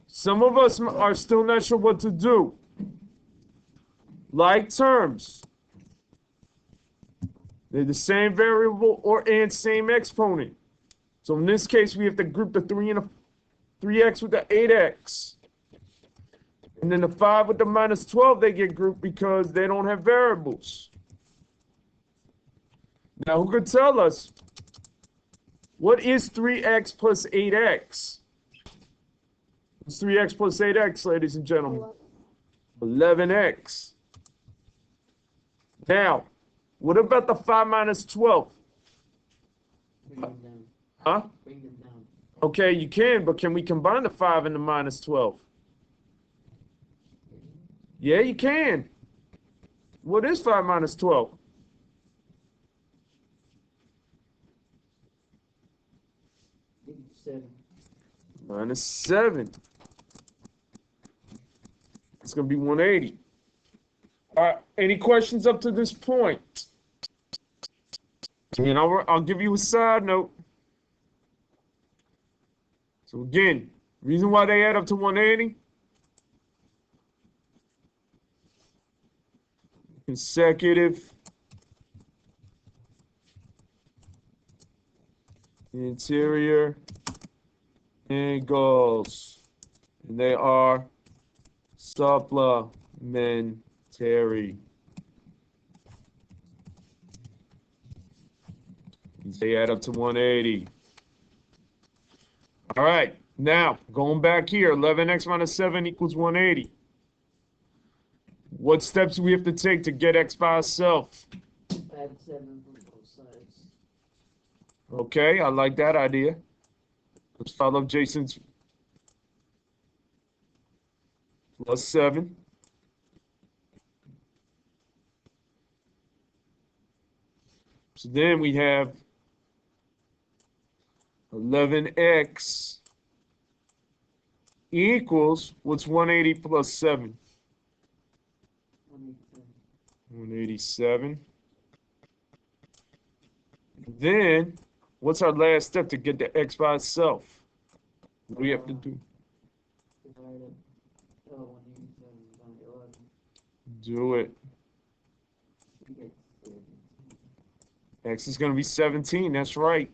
Speaker 1: some of us are still not sure what to do. Like terms. They're the same variable and same exponent. So in this case, we have to group the 3x with the 8x. And then the 5 with the minus 12, they get grouped because they don't have variables. Now, who could tell us what is 3x plus 8x? What's 3x plus 8x, ladies and gentlemen? 11x. Now, what about the 5 minus 12?
Speaker 2: Bring them down.
Speaker 1: Huh?
Speaker 2: Bring them down.
Speaker 1: Okay, you can, but can we combine the 5 and the minus 12? Yeah, you can. What is 5 minus 12?
Speaker 2: -7.
Speaker 1: Minus 7. It's going to be 180. All right, any questions up to this point? And I'll give you a side note. So again, reason why they add up to 180, consecutive interior angles, and they are supplementary. They add up to 180. All right, now going back here, 11x minus 7 equals 180. What steps do we have to take to get x by itself?
Speaker 2: Add 7 from both sides.
Speaker 1: Okay, I like that idea. Let's follow Jason's plus 7. So then we have 11x equals, what's 180 plus 7? 187. Then, what's our last step to get the x by itself? What do we have to do?
Speaker 2: Divide it. 187 by 11.
Speaker 1: Do it.
Speaker 2: We get 30.
Speaker 1: X is going to be 17. That's right.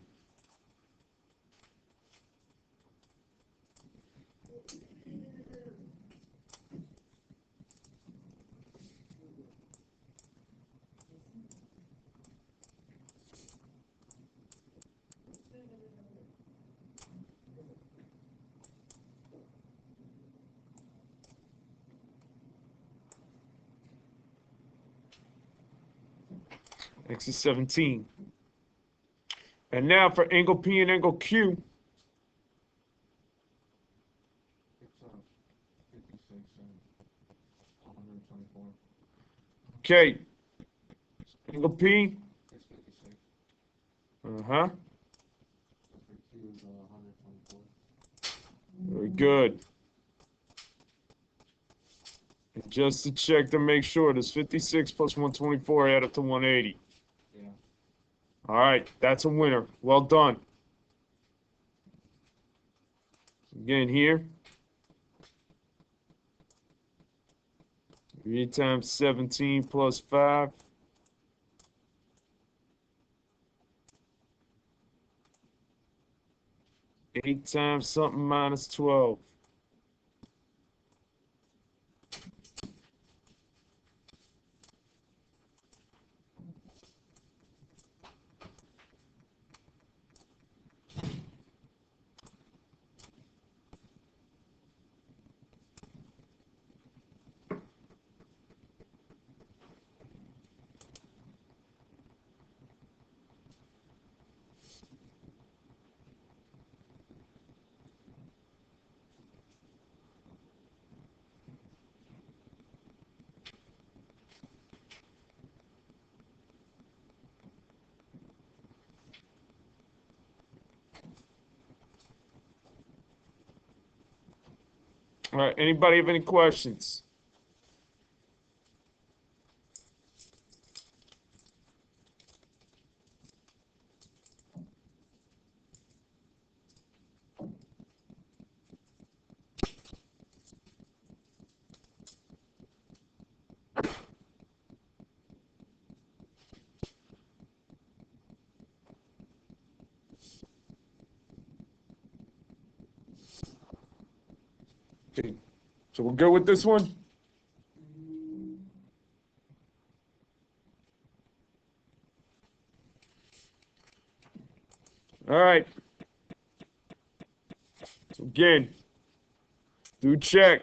Speaker 1: X is 17. And now for angle P and angle Q.
Speaker 4: It's 56 and 124.
Speaker 1: Okay. Angle P.
Speaker 4: It's 56.
Speaker 1: Uh-huh.
Speaker 4: For Q is 124.
Speaker 1: Very good. And just to check to make sure, does 56 plus 124 add up to 180?
Speaker 4: Yeah.
Speaker 1: All right, that's a winner. Well done. Again here. 3 times 17 plus 5. 8 times something minus 12. All right, anybody have any questions? Okay, so we'll go with this one. All right. So again, do check.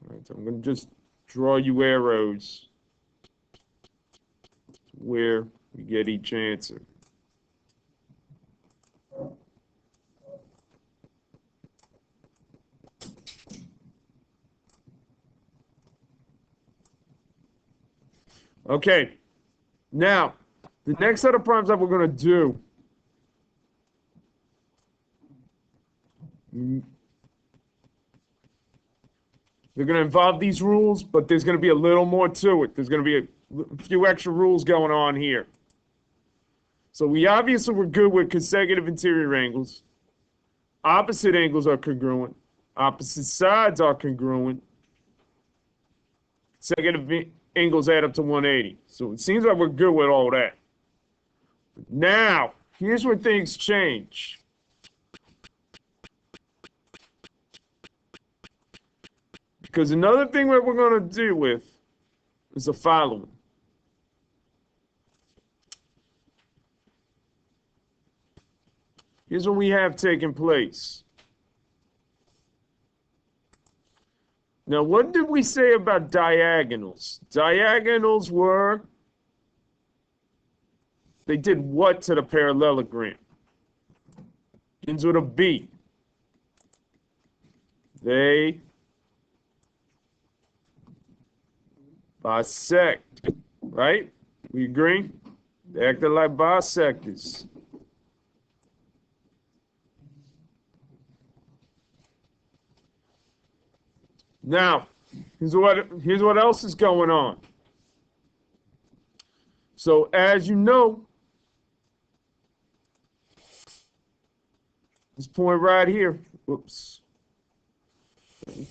Speaker 1: All right, so I'm going to just draw you arrows where we get each answer. Okay, now the next set of problems that we're going to do, they're going to involve these rules, but there's going to be a little more to it. There's going to be a few extra rules going on here. So we obviously were good with consecutive interior angles. Opposite angles are congruent. Opposite sides are congruent. consecutive angles add up to 180. So it seems like we're good with all that. Now, here's where things change. Because another thing that we're going to deal with is the following. Here's what we have taking place. Now, what did we say about diagonals? Diagonals were, they did what to the parallelogram? Begins with a B. They bisect, right? We agree? They acted like bisectors. Now, here's what else is going on. So as you know, this point right here, whoops,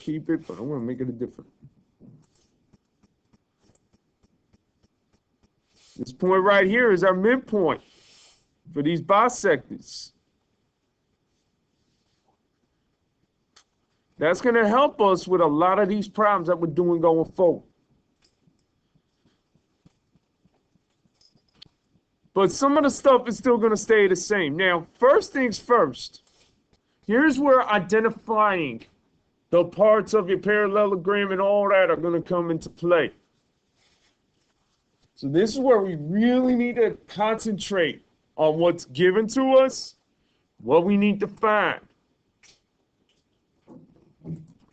Speaker 1: keep it, but I want to make it a different. This point right here is our midpoint for these bisectors. That's going to help us with a lot of these problems that we're doing going forward. But some of the stuff is still going to stay the same. Now, first things first, here's where identifying the parts of your parallelogram and all that are going to come into play. So this is where we really need to concentrate on what's given to us, what we need to find.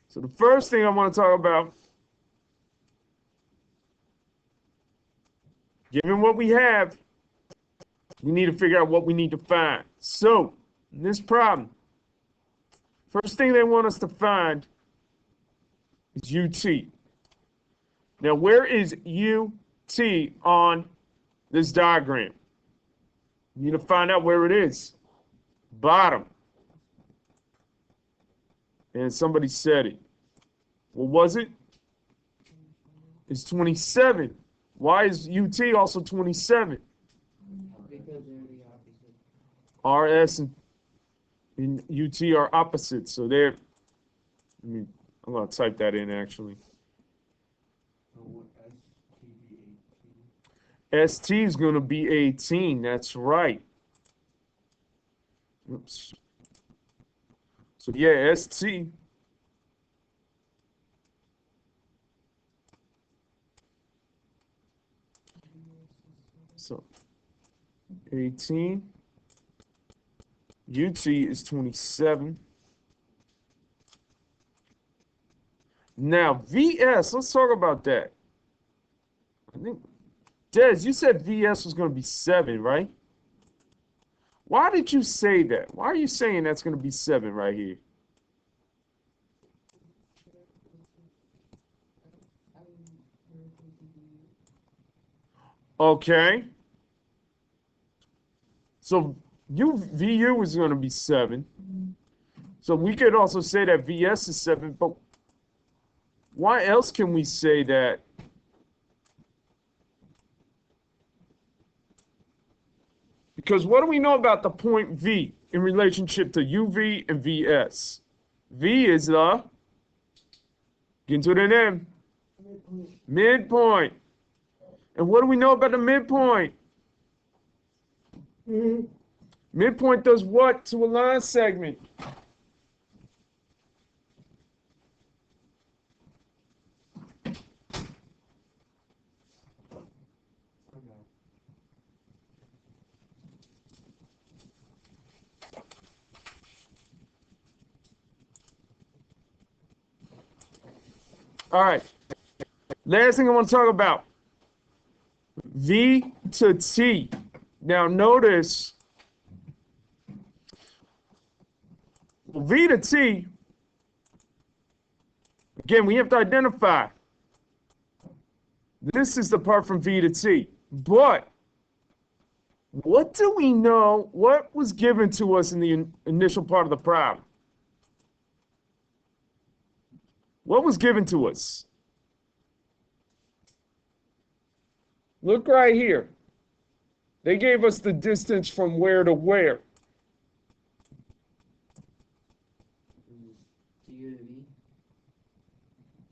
Speaker 1: So the first thing I want to talk about, given what we have, we need to figure out what we need to find. So in this problem, first thing they want us to find is UT. Now, where is UT on this diagram? You need to find out where it is. Bottom. And somebody said it. What was it? It's 27. Why is UT also 27?
Speaker 2: Because they're the opposite.
Speaker 1: RS and UT are opposites. So they're, I'm going to type that in actually. ST is going to be 18. That's right. Oops. So yeah, ST. So 18. UT is 27. Now VS, let's talk about that. I think, Des, you said VS was going to be 7, right? Why did you say that? Why are you saying that's going to be 7 right here? Okay. So VU is going to be 7. So we could also say that VS is 7, but why else can we say that? Because what do we know about the point V in relationship to UV and VS? V is the, get into the name, midpoint. And what do we know about the midpoint? Midpoint does what to a line segment? All right. Last thing I want to talk about. V to T. Now notice, V to T, again, we have to identify. This is the part from V to T. But what do we know? What was given to us in the initial part of the problem? What was given to us? Look right here. They gave us the distance from where to where.
Speaker 2: To U to V.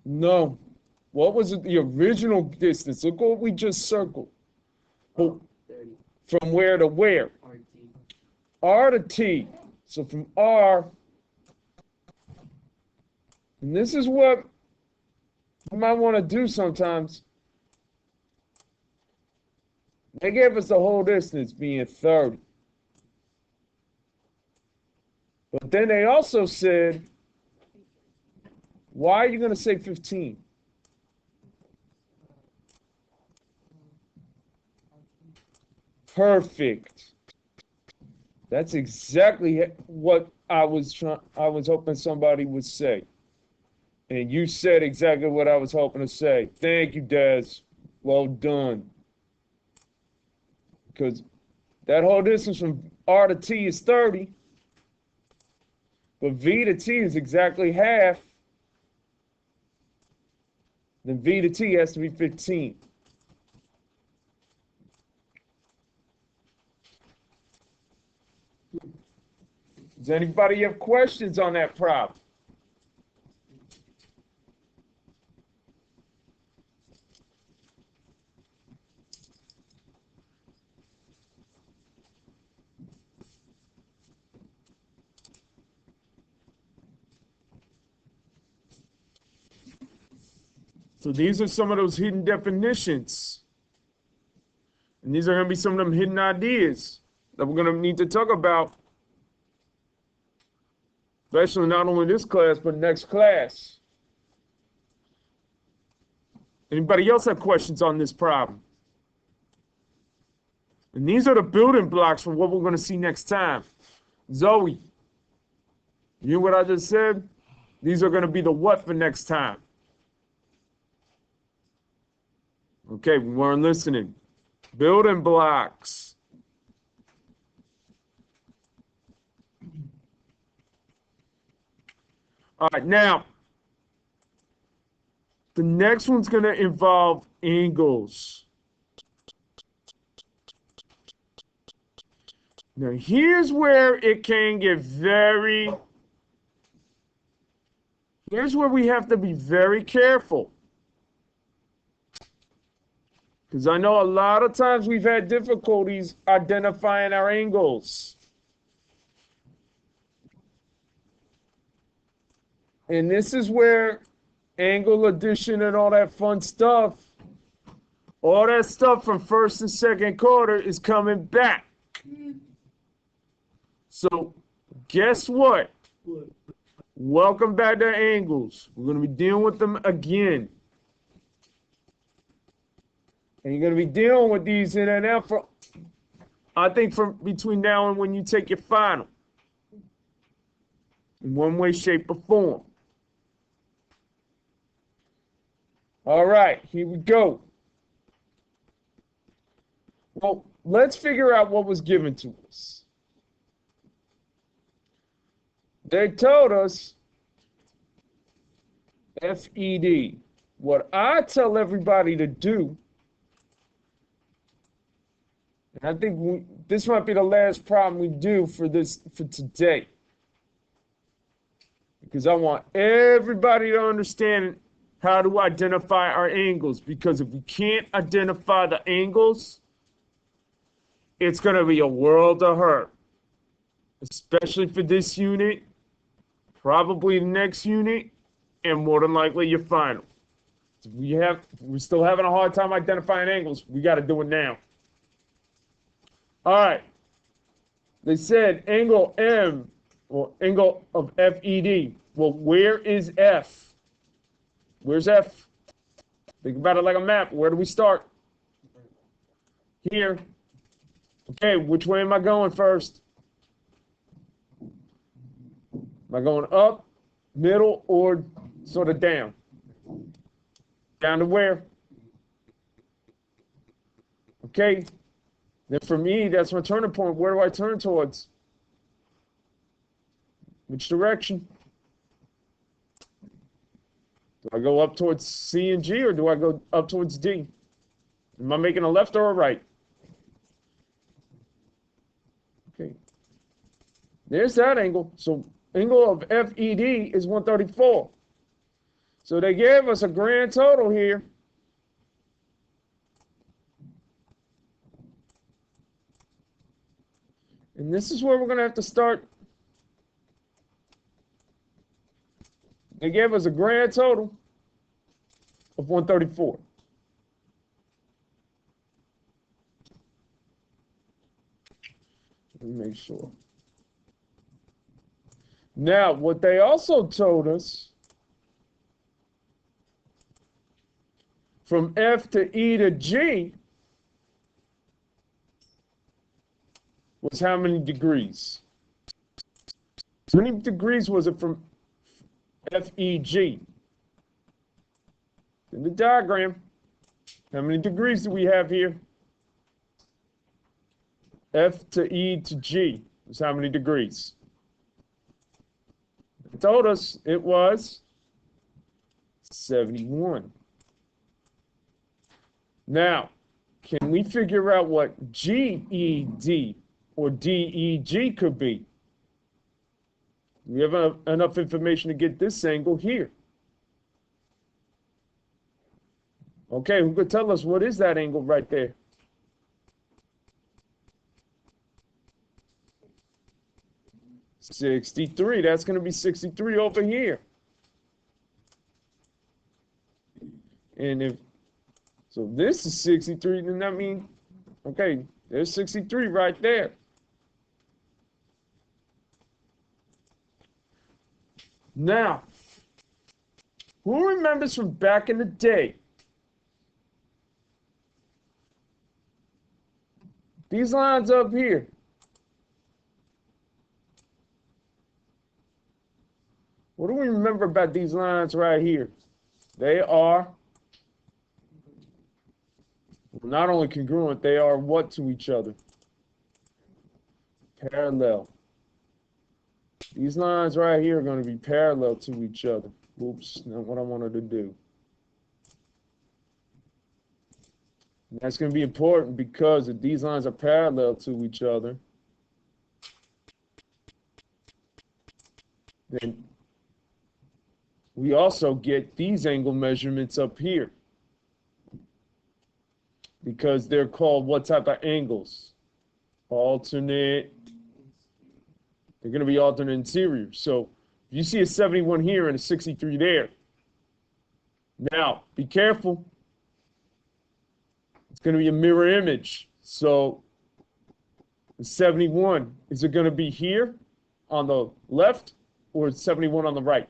Speaker 1: No. What was it, the original distance? Look what we just circled.
Speaker 2: Oh, 30.
Speaker 1: From where to where?
Speaker 2: RT.
Speaker 1: R to T. So from R, and this is what you might want to do sometimes. They gave us the whole distance being 30. But then they also said, why are you going to say 15? Perfect. That's exactly what I was hoping somebody would say. And you said exactly what I was hoping to say. Thank you, Des. Well done. Because that whole distance from R to T is 30. But V to T is exactly half. Then V to T has to be 15. Does anybody have questions on that problem? So these are some of those hidden definitions. And these are going to be some of them hidden ideas that we're going to need to talk about. Especially not only this class, but next class. Anybody else have questions on this problem? And these are the building blocks for what we're going to see next time. Zoe, you hear what I just said? These are going to be the what for next time. Okay, we weren't listening. Building blocks. All right, now, the next one's going to involve angles. Now, here's where it can get here's where we have to be very careful. Because I know a lot of times we've had difficulties identifying our angles. And this is where angle addition and all that fun stuff, all that stuff from first and second quarter is coming back. So guess what? Welcome back to angles. We're going to be dealing with them again. And you're going to be dealing with these in an effort, I think, from between now and when you take your final. In one way, shape, or form. All right, here we go. Well, let's figure out what was given to us. They told us FED. What I tell everybody to do, and I think this might be the last problem we do for today, because I want everybody to understand how to identify our angles, because if we can't identify the angles, it's going to be a world of hurt, especially for this unit, probably the next unit, and more than likely your final. If we're still having a hard time identifying angles, we got to do it now. All right. They said angle M, or angle of FED. Well, where is F? Where's F? Think about it like a map. Where do we start? Here. Okay, which way am I going first? Am I going up, middle, or sort of down? Down to where? Okay. Then for me, that's my turning point. Where do I turn towards? Which direction? Do I go up towards C and G, or do I go up towards D? Am I making a left or a right? Okay. There's that angle. So angle of FED is 134. So they gave us a grand total here. And this is where we're going to have to start. They gave us a grand total of 134. Let me make sure. Now, what they also told us, from F to E to G, was how many degrees? How many degrees was it from FEG? In the diagram, how many degrees do we have here? F to E to G is how many degrees? It told us it was 71. Now, can we figure out what GED or DEG could be? We have enough information to get this angle here. Okay, who could tell us what is that angle right there? $63. That's going to be 63 over here. And if so, this is 63. Then that means, okay, there's 63 right there. Now, who remembers from back in the day? These lines up here. What do we remember about these lines right here? They are not only congruent, they are what to each other? Parallel. These lines right here are going to be parallel to each other. Oops, not what I wanted to do. And that's going to be important because if these lines are parallel to each other, then we also get these angle measurements up here because they're called what type of angles? Alternate. They're going to be alternate interior. So if you see a 71 here and a 63 there, now be careful. It's going to be a mirror image. So the 71, is it going to be here on the left or is 71 on the right?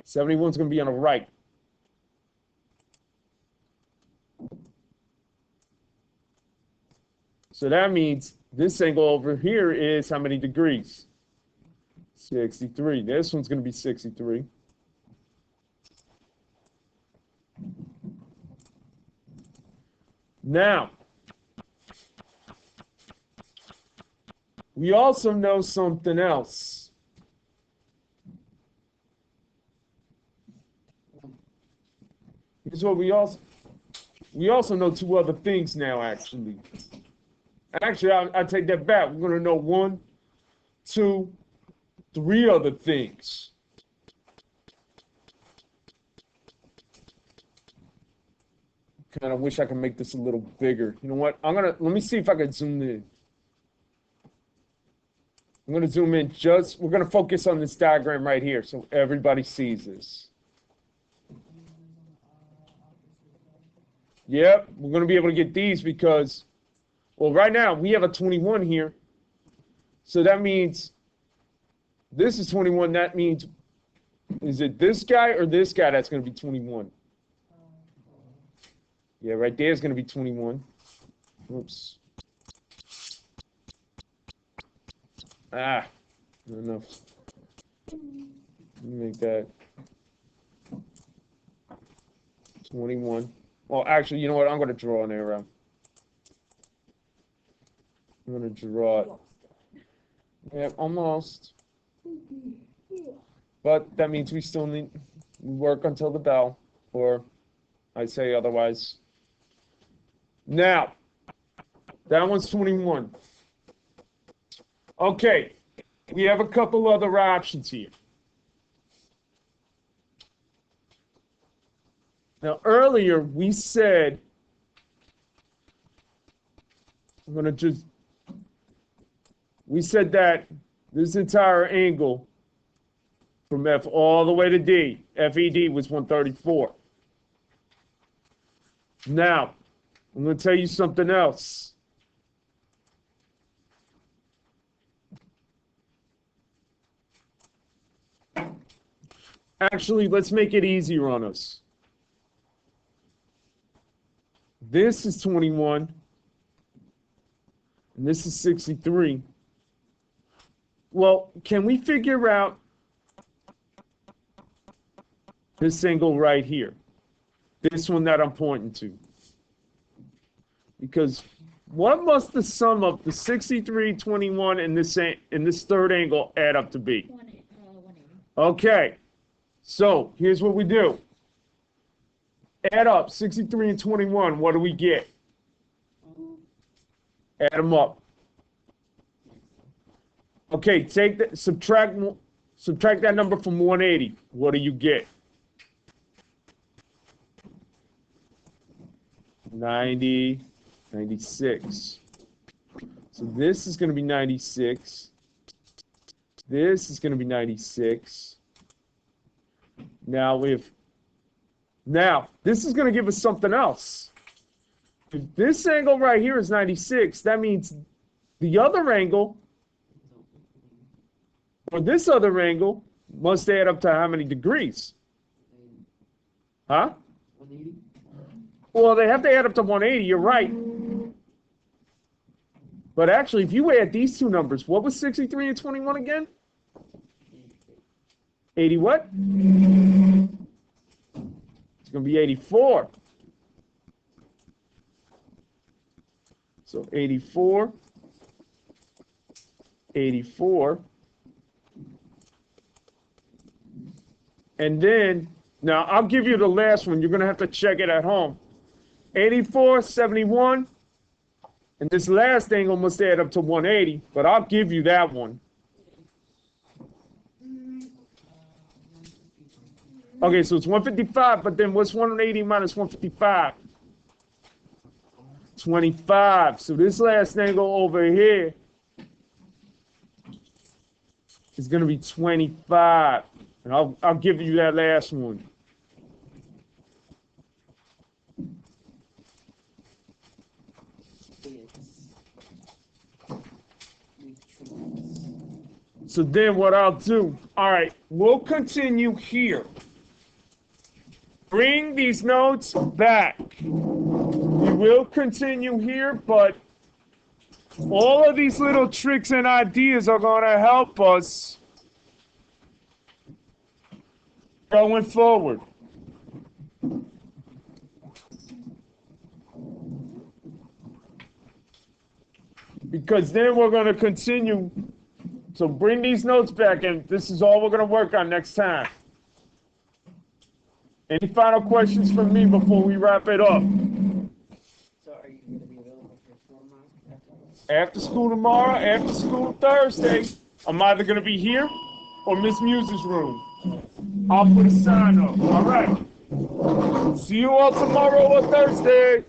Speaker 1: 71 is going to be on the right. So that means this angle over here is how many degrees? 63. This one's going to be 63. Now, we also know something else. Here's what we also know two other things now, actually. Actually, I'll take that back. We're going to know 1, 2, 3 other things. Kind of wish I could make this a little bigger. You know what? Let me see if I can zoom in. I'm going to zoom in we're going to focus on this diagram right here so everybody sees this. Yep, we're going to be able to get these because, well, right now we have a 21 here. So that means this is 21. That means, is it this guy or this guy that's going to be 21? Yeah, right there is going to be 21. Oops. Not enough. Let me make that 21. Well, actually, you know what? I'm going to draw an arrow. I'm going to draw it. Yeah, almost. But that means we still need work until the bell, or I say otherwise. Now, that one's 21. Okay, we have a couple other options here. Now, earlier we said, we said that this entire angle from F all the way to D, FED was 134. Now, I'm going to tell you something else. Actually, let's make it easier on us. This is 21, and this is 63. Well, can we figure out this angle right here? This one that I'm pointing to. Because what must the sum of the 63, 21, and this third angle add up to be?
Speaker 3: 180.
Speaker 1: Okay, so here's what we do. Add up 63 and 21. What do we get? Add them up. Okay, take that, subtract that number from 180. What do you get? 90, 96. So this is going to be 96. This is going to be 96. Now this is going to give us something else. If this angle right here is 96, that means the other angle, or this other angle, must add up to how many degrees? Huh?
Speaker 2: 180.
Speaker 1: Well, they have to add up to 180, you're right. But actually, if you add these two numbers, what was 63 and 21 again? 80 what? It's going to be 84. So 84, 84. And then, now I'll give you the last one. You're going to have to check it at home. 84, 71. And this last angle must add up to 180, but I'll give you that one. Okay, so it's 155, but then what's 180 minus 155? 25. So this last angle over here is going to be 25. And I'll give you that last one. So then what I'll do, all right, we'll continue here. Bring these notes back. We will continue here, but all of these little tricks and ideas are going to help us going forward. Because then we're going to continue. So bring these notes back, and this is all we're going to work on next time. Any final questions from me before we wrap it up?
Speaker 2: So are you going to be available for school tomorrow?
Speaker 1: After school tomorrow, after school Thursday, I'm either going to be here or Miss Muse's room. I'll put a sign up. All right. See you all tomorrow or Thursday.